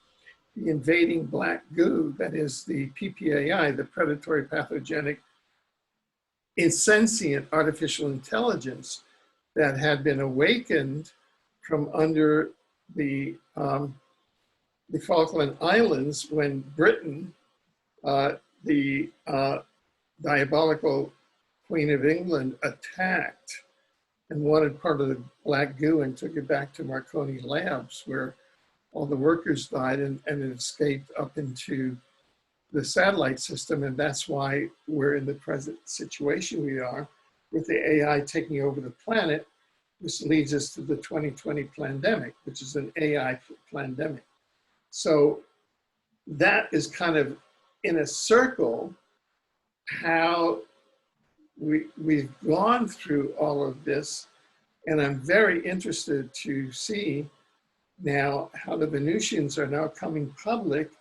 the invading black goo, that is the PPAI, the predatory pathogenic insentient artificial intelligence that had been awakened from under the Falkland Islands when Britain, the diabolical Queen of England, attacked and wanted part of the black goo and took it back to Marconi Labs, where all the workers died, and it escaped up into the satellite system. And that's why we're in the present situation we are, with the AI taking over the planet, which leads us to the 2020 pandemic, which is an AI pandemic. So that is kind of, in a circle, how we've gone through all of this. And I'm very interested to see now how the Venusians are now coming public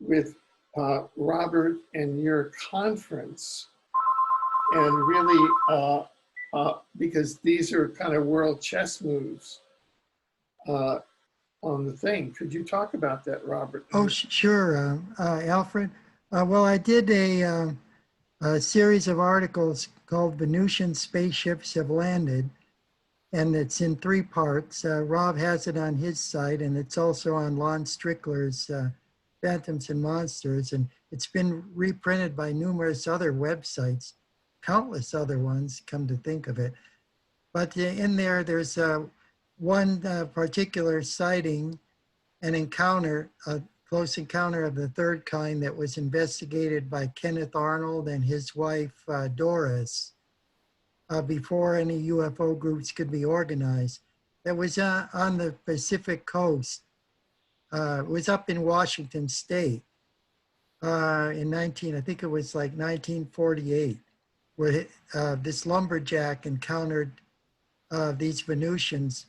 with Robert and your conference, and really, because these are kind of world chess moves on the thing. Could you talk about that, Robert? Oh, sure, Alfred. Well, I did a series of articles called Venusian Spaceships Have Landed, and it's in 3 parts. Rob has it on his site, and it's also on Lon Strickler's Phantoms and Monsters, and it's been reprinted by numerous other websites, countless other ones, come to think of it. But in there, there's one particular sighting, an encounter, a close encounter of the 3rd kind that was investigated by Kenneth Arnold and his wife, Doris, before any UFO groups could be organized. that was on the Pacific coast. It was up in Washington State I think it was like 1948, where this lumberjack encountered these Venusians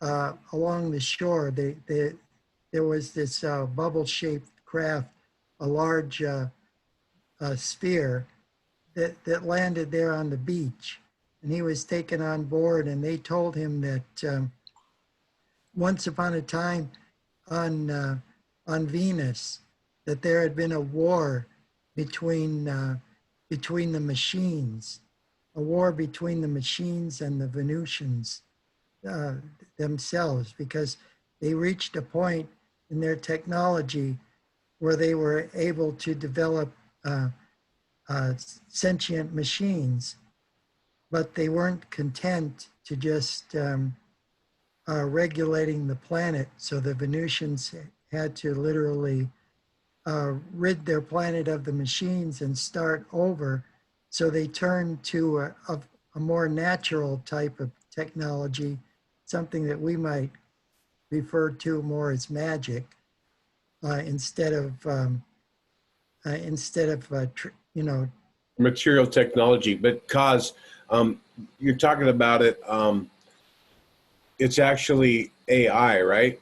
along the shore. There was this bubble-shaped craft, a large sphere that landed there on the beach. And he was taken on board, and they told him that once upon a time on Venus, that there had been a war between the machines, a war between the machines and the Venusians themselves, because they reached a point in their technology where they were able to develop sentient machines, but they weren't content to just regulating the planet. So the Venusians had to literally rid their planet of the machines and start over. So they turned to a more natural type of technology, something that we might refer to more as magic, instead of you know. Material technology, but cause you're talking about it. It's actually AI, right?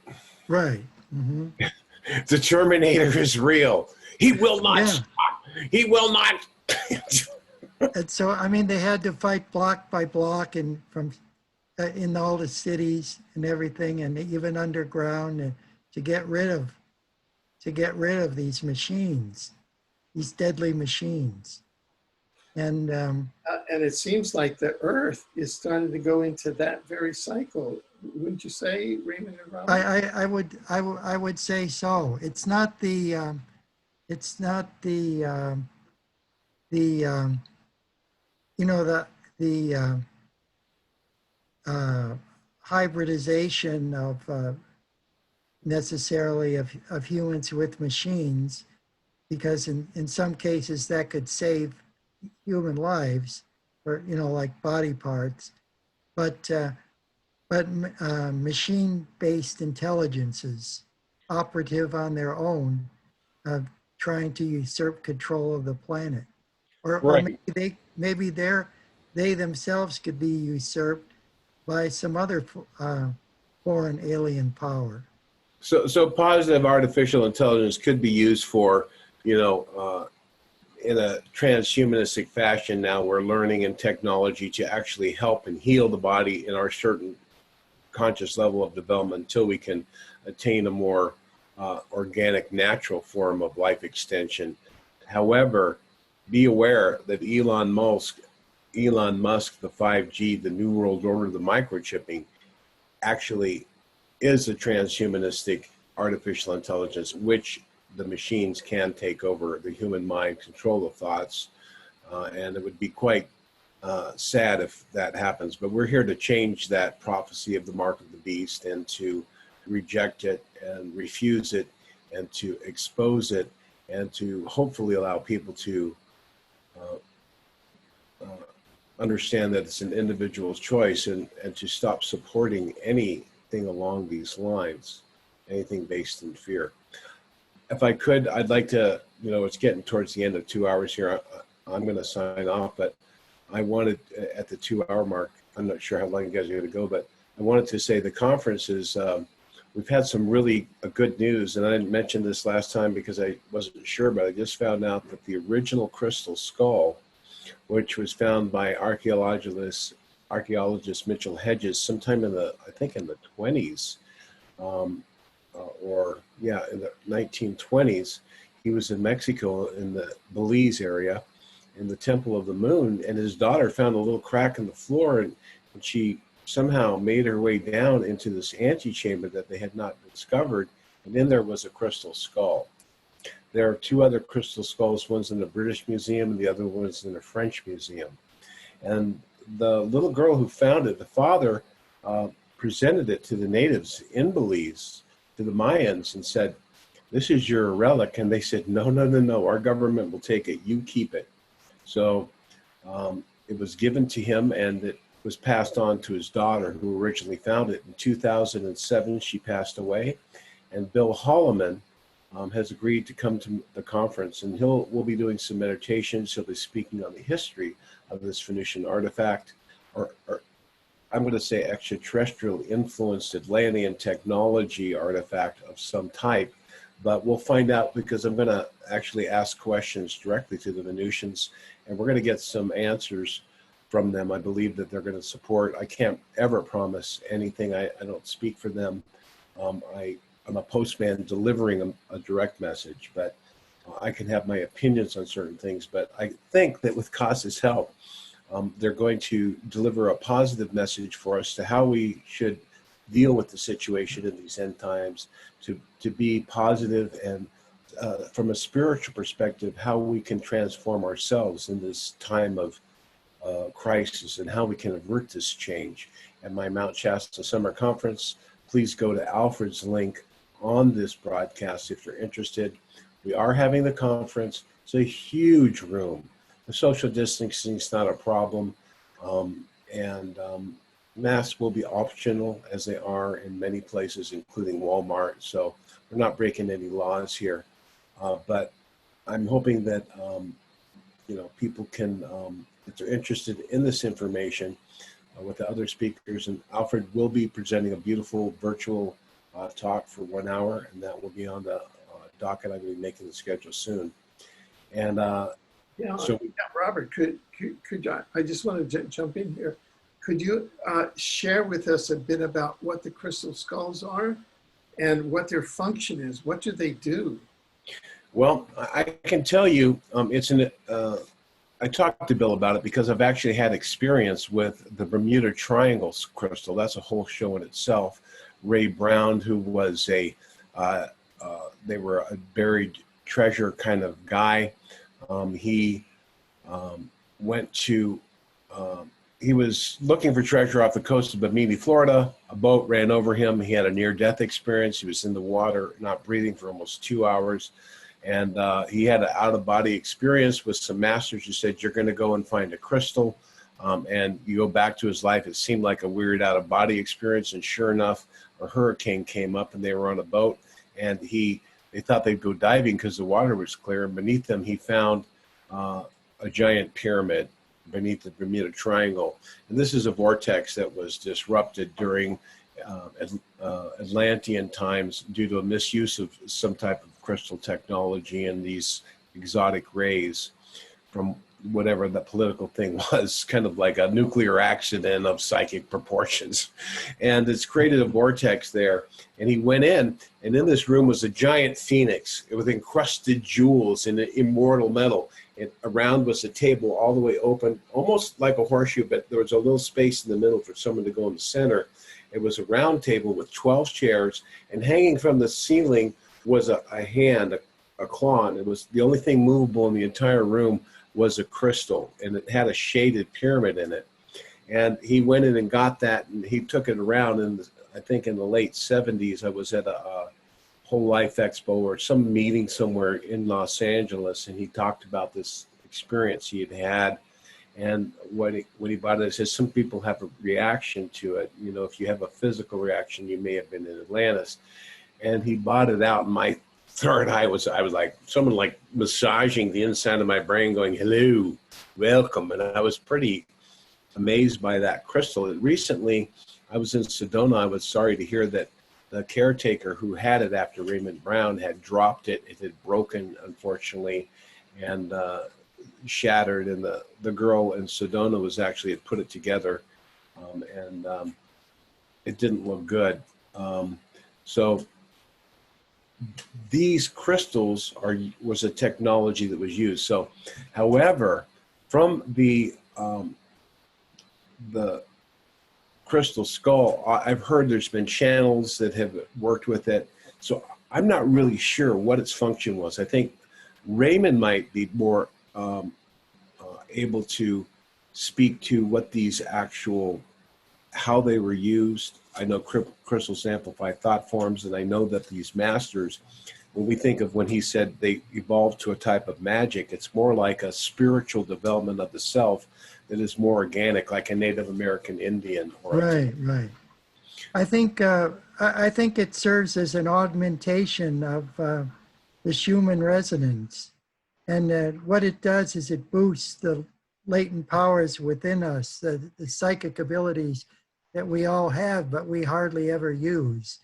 Right. Mm-hmm. The Terminator is real. He will not stop. He will not. And so, I mean, they had to fight block by block and from in all the cities and everything, and even underground, and to get rid of these machines, these deadly machines. And it seems like the Earth is starting to go into that very cycle. Wouldn't you say, Raymond and Robert? I would say so. It's not the hybridization of necessarily of humans with machines, because in some cases that could save human lives, or like body parts, but machine-based intelligences operative on their own, trying to usurp control of the planet, or Right. maybe they themselves could be usurped by some other foreign alien power. So positive artificial intelligence could be used for, in a transhumanistic fashion. Now we're learning in technology to actually help and heal the body in our certain conscious level of development until we can attain a more organic, natural form of life extension. However, be aware that Elon Musk, the 5G, the New World Order, the microchipping, actually is a transhumanistic artificial intelligence, which the machines can take over the human mind, control the thoughts, and it would be quite sad if that happens. But we're here to change that prophecy of the mark of the beast, and to reject it and refuse it, and to expose it, and to hopefully allow people to understand that it's an individual's choice, and to stop supporting anything along these lines, anything based in fear. If I could, I'd like to, it's getting towards the end of 2 hours here. I'm going to sign off, but I wanted, at the 2 hour mark, I'm not sure how long you guys are going to go, but I wanted to say the conference is, we've had some really good news, and I didn't mention this last time because I wasn't sure, but I just found out that the original crystal skull, which was found by archaeologist Mitchell Hedges sometime in the 20s, in the 1920s. He was in Mexico, in the Belize area, in the Temple of the Moon, and his daughter found a little crack in the floor, and she somehow made her way down into this antechamber that they had not discovered, and in there was a crystal skull. There are two other crystal skulls. One's in the British Museum, and the other one's in the French Museum. And the little girl who found it, the father presented it to the natives in Belize, to the Mayans, and said, "This is your relic." And they said, no, our government will take it, you keep it. So it was given to him, and was passed on to his daughter, who originally found it. In 2007, she passed away, and Bill Holloman has agreed to come to the conference, and we'll be doing some meditations. He'll be speaking on the history of this Venusian artifact, or I'm going to say extraterrestrial influenced Atlantean technology artifact of some type. But we'll find out, because I'm going to actually ask questions directly to the Venusians, and we're going to get some answers from them. I believe that they're going to support. I can't ever promise anything. I don't speak for them. I'm a postman delivering a direct message, but I can have my opinions on certain things. But I think that with Kasa's help, they're going to deliver a positive message for us to how we should deal with the situation in these end times, to be positive, and from a spiritual perspective, how we can transform ourselves in this time of crisis, and how we can avert this change. At my Mount Shasta Summer Conference, please go to Alfred's link on this broadcast if you're interested. We are having the conference. It's a huge room. The social distancing is not a problem, and masks will be optional, as they are in many places, including Walmart. So we're not breaking any laws here, but I'm hoping that people can, if they're interested in this information, with the other speakers. And Alfred will be presenting a beautiful virtual talk for 1 hour, and that will be on the docket. I'm going to be making the schedule soon. And Robert, could I just want to jump in here. Could you share with us a bit about what the crystal skulls are and what their function is? What do they do? Well, I can tell you, I talked to Bill about it because I've actually had experience with the Bermuda Triangle crystal. That's a whole show in itself. Ray Brown, who was they were a buried treasure kind of guy. He was looking for treasure off the coast of Bimini, Florida. A boat ran over him. He had a near-death experience. He was in the water, not breathing, for almost 2 hours. And he had an out-of-body experience with some masters who said, you're going to go and find a crystal. And you go back to his life. It seemed like a weird out-of-body experience. And sure enough, a hurricane came up and they were on a boat. And they thought they'd go diving because the water was clear. And beneath them, he found a giant pyramid beneath the Bermuda Triangle. And this is a vortex that was disrupted during Atlantean times due to a misuse of some type of crystal technology and these exotic rays from whatever the political thing was, kind of like a nuclear accident of psychic proportions. And it's created a vortex there. And he went in, and in this room was a giant phoenix with encrusted jewels in immortal metal. And around was a table all the way open, almost like a horseshoe, but there was a little space in the middle for someone to go in the center. It was a round table with 12 chairs, and hanging from the ceiling was a hand, a claw. And it was the only thing movable in the entire room was a crystal, and it had a shaded pyramid in it. And he went in and got that, and he took it around. And I think in the late 70s, I was at a Whole Life Expo or some meeting somewhere in Los Angeles, and he talked about this experience he had had. And when he bought it, he says some people have a reaction to it. You know, if you have a physical reaction, you may have been in Atlantis. And he bought it out, and my third eye was, I was like, someone like massaging the inside of my brain going, hello, welcome. And I was pretty amazed by that crystal. And recently, I was in Sedona. I was sorry to hear that the caretaker who had it after Raymond Brown had dropped it. It had broken, unfortunately, and shattered. And the girl in Sedona was actually had put it together, and it didn't look good. So these crystals was a technology that was used. So, however, from the crystal skull, I've heard there's been channels that have worked with it. So I'm not really sure what its function was. I think Raymond might be more able to speak to what these how they were used. I know crystals amplify thought forms, and I know that these masters when we think of when he said they evolved to a type of magic, it's more like a spiritual development of the self that is more organic, like a Native American Indian. Or Right, right. I think it serves as an augmentation of the Schumann resonance. And what it does is it boosts the latent powers within us, the psychic abilities that we all have, but we hardly ever use.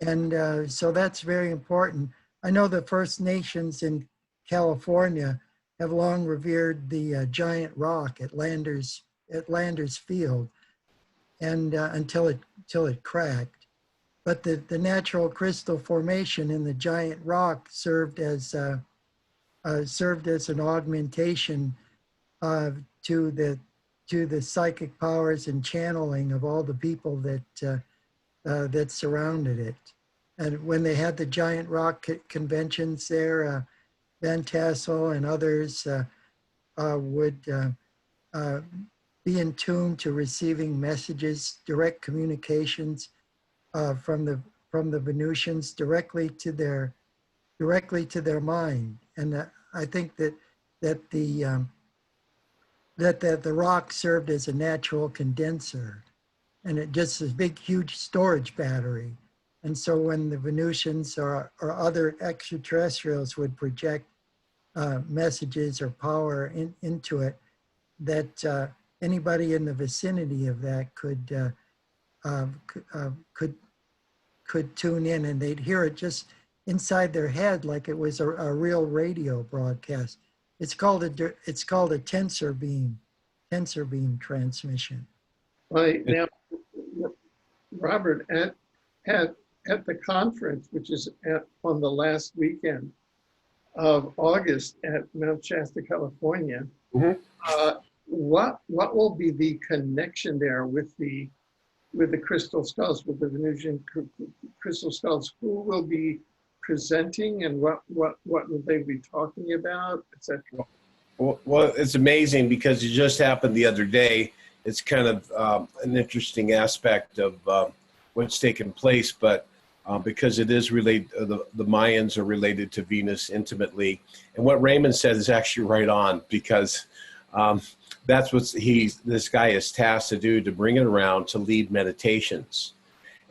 And so that's very important. I know the First Nations in California have long revered the giant rock at Landers Field, and until it cracked. But the natural crystal formation in the giant rock served as an augmentation to the psychic powers and channeling of all the people that surrounded it. And when they had the giant rock conventions there, Van Tassel and others would be in tune to receiving messages, direct communications from the Venusians directly to their mind. And I think that the rock served as a natural condenser, and it just a big, huge storage battery. And so when the Venusians or other extraterrestrials would project messages or power into it, that anybody in the vicinity of that could tune in, and they'd hear it just inside their head like it was a real radio broadcast. It's called a tensor beam transmission. Right now, Robert, at the conference, which is on the last weekend of August at Mount Shasta, California, what will be the connection there with the crystal skulls, with the Venusian crystal skulls? Who will be presenting, and what will they be talking about, etc.? Well, it's amazing because it just happened the other day. It's kind of an interesting aspect of what's taken place, but because it is related, the Mayans are related to Venus intimately. And what Raymond said is actually right on, because that's what this guy is tasked to do, to bring it around, to lead meditations.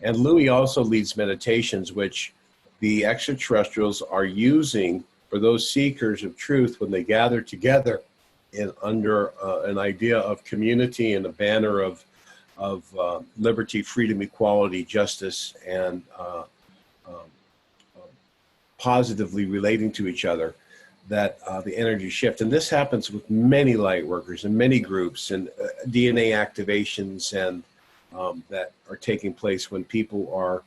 And Louis also leads meditations, which the extraterrestrials are using for those seekers of truth when they gather together under an idea of community and a banner of liberty, freedom, equality, justice, and positively relating to each other, that the energy shift. And this happens with many light workers and many groups and DNA activations and that are taking place when people are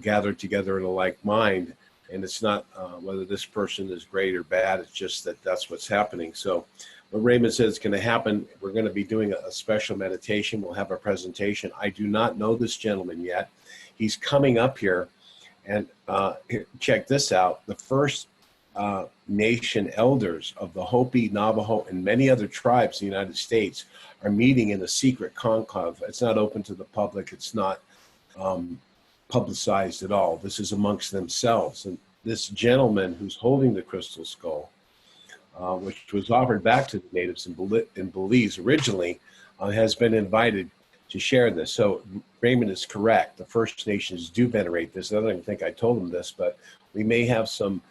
gathered together in a like mind. And it's not whether this person is great or bad, it's just that that's what's happening. So what Raymond says is going to happen, we're going to be doing a special meditation. We'll have a presentation. I do not know this gentleman yet. He's coming up here, and check this out. The first nation elders of the Hopi, Navajo, and many other tribes in the United States are meeting in a secret conclave. It's not open to the public. It's not publicized at all. This is amongst themselves. And this gentleman who's holding the crystal skull, which was offered back to the natives in Belize originally, has been invited to share this. So Raymond is correct. The First Nations do venerate this. I don't even think I told him this, but we may have some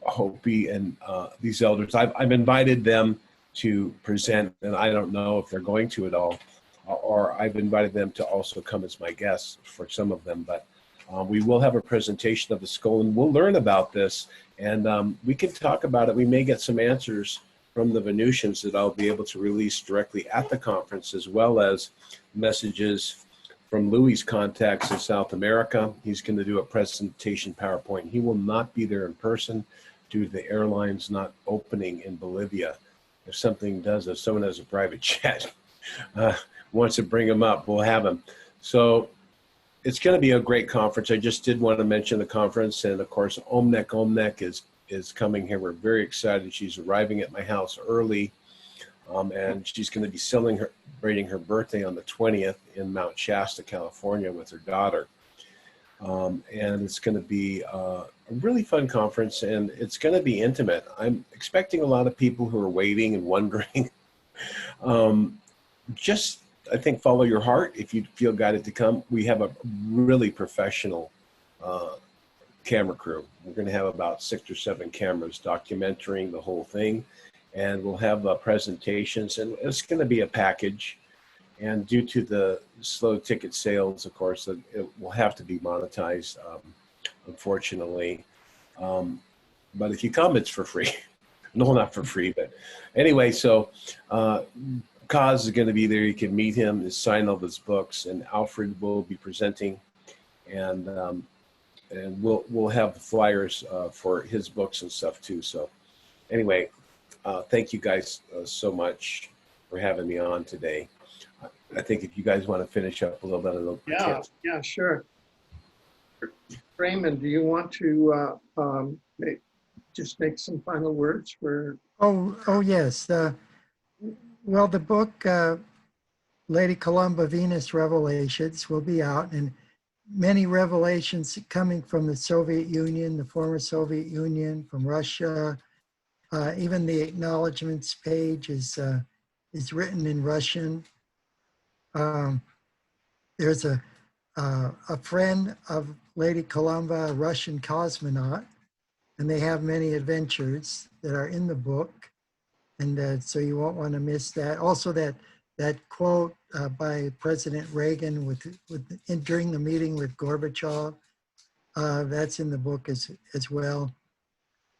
Hopi and these elders. I've invited them to present, and I don't know if they're going to at all, or I've invited them to also come as my guests for some of them. But we will have a presentation of the skull, and we'll learn about this, and we can talk about it. We may get some answers from the Venusians that I'll be able to release directly at the conference, as well as messages from Louis' contacts in South America. He's going to do a presentation PowerPoint. He will not be there in person due to the airlines not opening in Bolivia. If something does, if someone has a private jet, wants to bring him up, we'll have him. So it's going to be a great conference. I just did want to mention the conference, and of course, Omnek is coming here. We're very excited. She's arriving at my house early, and she's going to be celebrating her birthday on the 20th in Mount Shasta, California, with her daughter. And it's going to be a really fun conference, and it's going to be intimate. I'm expecting a lot of people who are waiting and wondering. Just, I think, follow your heart if you feel guided to come. We have a really professional camera crew. We're going to have about 6 or 7 cameras documenting the whole thing, and we'll have presentations, and it's going to be a package. And due to the slow ticket sales, of course, it will have to be monetized, unfortunately. But if you come, it's for free. No, not for free, but anyway, so Kaz is going to be there. You can meet him, his sign of his books, and Alfred will be presenting, and we'll have the flyers for his books and stuff too. So anyway, thank you guys so much for having me on today. I think if you guys want to finish up a little bit of the Yeah, sure. Raymond, do you want to just make some final words for? Oh yes. Well, the book Lady Columba Venus Revelations will be out, and many revelations coming from the Soviet Union, the former Soviet Union, from Russia. Even the acknowledgments page is written in Russian. There's a friend of Lady Columba, a Russian cosmonaut, and they have many adventures that are in the book, and so you won't want to miss that. Also, that quote by President Reagan during the meeting with Gorbachev, that's in the book as well.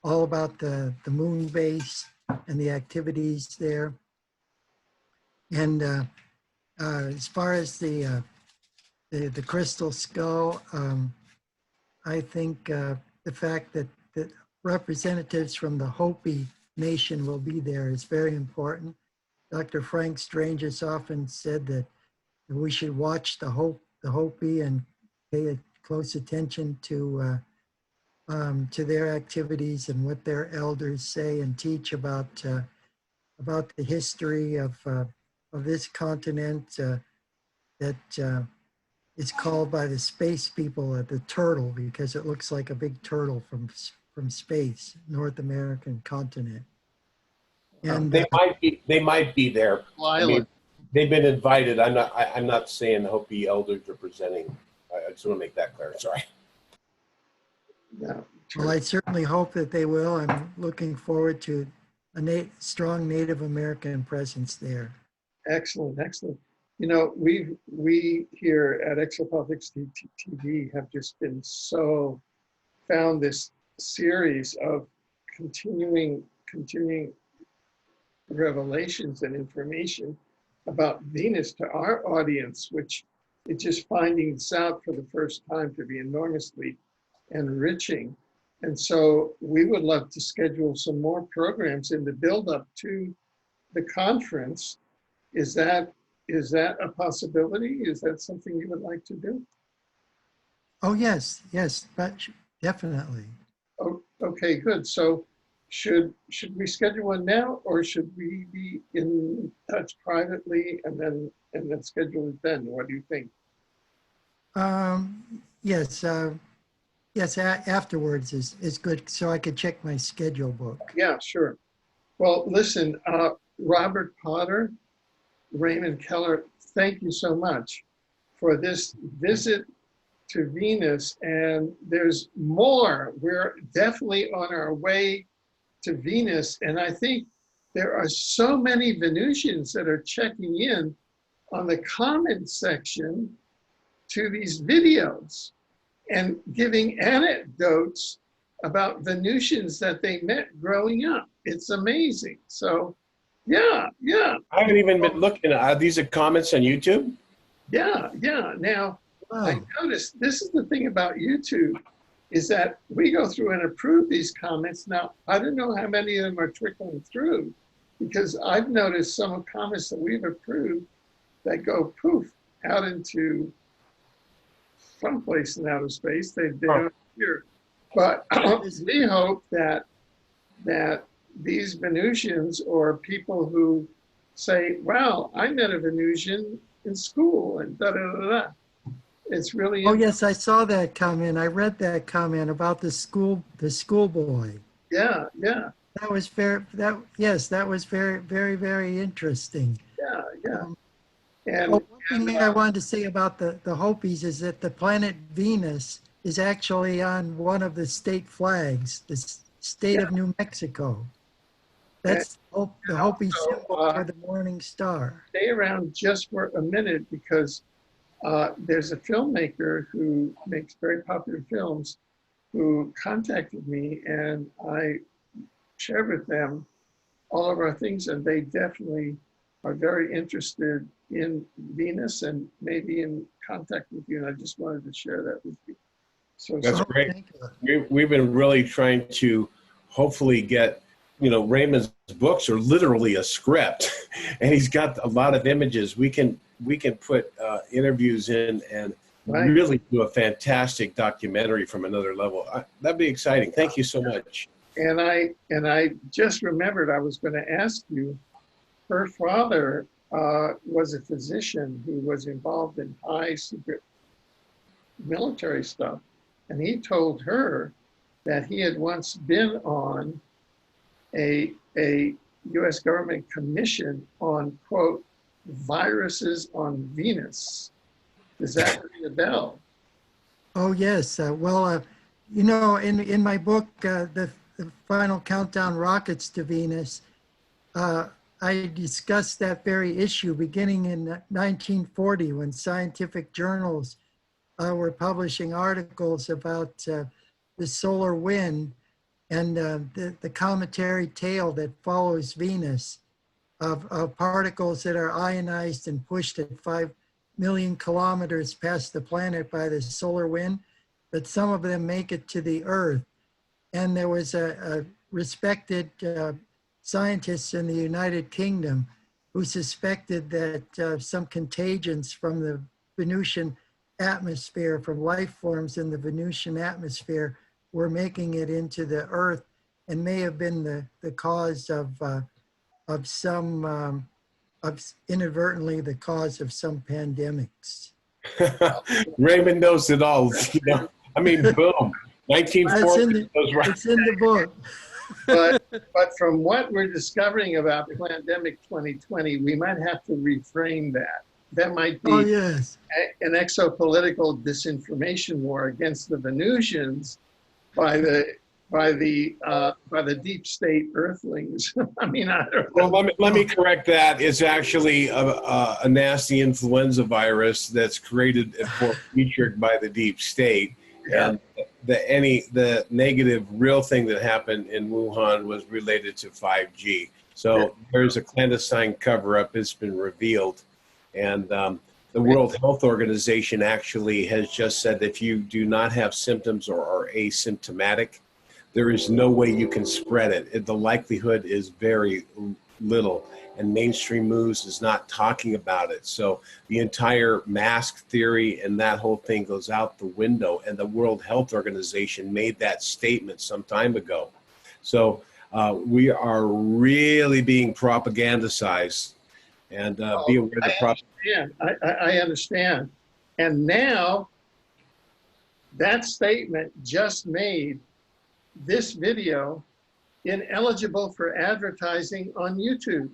All about the moon base and the activities there. And as far as the crystal skull, I think the fact that representatives from the Hopi nation will be there is very important. Dr. Frank Strange has often said that we should watch the Hopi and pay a close attention to their activities and what their elders say and teach about the history of this continent that is called by the space people the turtle, because it looks like a big turtle from space, North American continent. And they might be there. I mean, they've been invited. I'm not saying the Hopi elders are presenting. I just want to make that clear. Sorry. Yeah. Well, I certainly hope that they will. I'm looking forward to a strong Native American presence there. Excellent, excellent. You know, we here at Exopolitics TV have just been found this series of continuing revelations and information about Venus to our audience, which is just finding this out for the first time to be enormously enriching. And so we would love to schedule some more programs in the build up to the conference. Is that a possibility? Is that something you would like to do? Oh, yes, but definitely. Oh, okay, good. So should we schedule one now, or should we be in touch privately and then schedule it then? What do you think? Yes, afterwards is good, so I could check my schedule book. Yeah, sure. Well, listen, Robert Potter, Raymond Keller, thank you so much for this visit to Venus. And there's more. We're definitely on our way to Venus. And I think there are so many Venusians that are checking in on the comment section to these videos and giving anecdotes about Venusians that they met growing up. It's amazing. So, yeah. I haven't even been looking. Are these comments on YouTube? Yeah. Now, I noticed this is the thing about YouTube, is that we go through and approve these comments. Now, I don't know how many of them are trickling through, because I've noticed some comments that we've approved that go poof out into someplace in outer space. They don't appear. But we hope that these Venusians, or people who say, wow, I met a Venusian in school and da da da da, It's really Oh yes, I saw that comment. I read that comment about the schoolboy. yeah, yeah, That was yes, that was very interesting. yeah, yeah. Um, And oh, one thing I wanted to say about the Hopis is that the planet Venus is actually on one of the state flags, the state yeah, of New Mexico. and That's the Hopi also symbol for the morning star. stay around just for a minute because there's a filmmaker who makes very popular films who contacted me, and I shared with them all of our things, and they definitely are very interested in Venus and maybe in contact with you. And I just wanted to share that with you. So, That's Oh, great. thank you. We've been really trying to hopefully get, Raymond's books are literally a script, and he's got a lot of images. We can put interviews in and right. really do a fantastic documentary from another level. That'd be exciting. Thank you so much. And I just remembered I was going to ask you. Her father was a physician who was involved in high secret military stuff, and he told her that he had once been on a U.S. government commission on, quote, viruses on Venus. Does that ring a bell? Oh yes. In my book, the Final Countdown: Rockets to Venus, I discussed that very issue beginning in 1940 when scientific journals were publishing articles about the solar wind and the cometary tail that follows Venus of particles that are ionized and pushed at 5 million kilometers past the planet by the solar wind, but some of them make it to the Earth. And there was a respected scientist in the United Kingdom who suspected that some contagions from the Venusian atmosphere, from life forms in the Venusian atmosphere, were making it into the Earth and may have been the cause of some, inadvertently the cause of some pandemics. Raymond knows it all. Boom. 1940. It's in the book. But from what we're discovering about Pandemic 2020, we might have to reframe that. That might be Oh yes. an exopolitical disinformation war against the Venusians by the deep state Earthlings. I mean, I don't know. Well, let me correct that. It's actually a nasty influenza virus that's created for featured by the deep state. Yeah. And the negative real thing that happened in Wuhan was related to 5G. So there's a clandestine cover-up that's been revealed. And the World Health Organization actually has just said if you do not have symptoms or are asymptomatic, there is no way you can spread it. The likelihood is very little, and mainstream news is not talking about it. So the entire mask theory and that whole thing goes out the window, and the World Health Organization made that statement some time ago. So we are really being propagandized, and be aware of the propaganda. I understand. And now that statement just made this video ineligible for advertising on YouTube.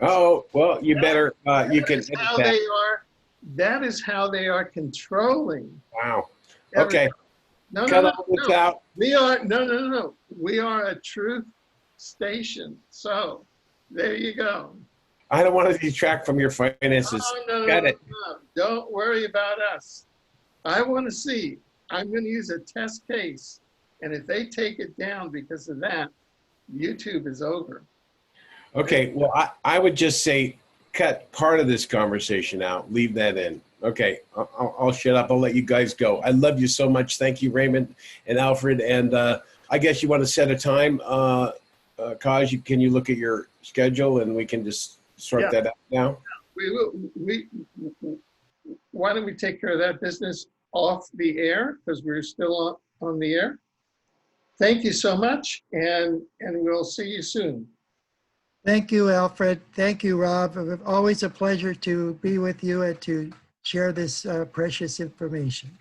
Oh, well, you better, you can edit How that. they are, that is how they are controlling. Wow. everything. Okay. No, Cut no, all this no. out. We are, no. We are a truth station. So there you go. I don't want to detract from your finances. No. Got it. Don't worry about us. I want to see. I'm going to use a test case. And if they take it down because of that, YouTube is over. Okay. Well, I would just say cut part of this conversation out. Leave that in. Okay. I'll shut up. I'll let you guys go. I love you so much. Thank you, Raymond and Alfred. And I guess you want to set a time. Kaj, can you look at your schedule and we can just sort that out now? Why don't we take care of that business off the air because we're still on the air? Thank you so much, and we'll see you soon. Thank you, Alfred. Thank you, Rob. Always a pleasure to be with you and to share this precious information.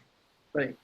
Right.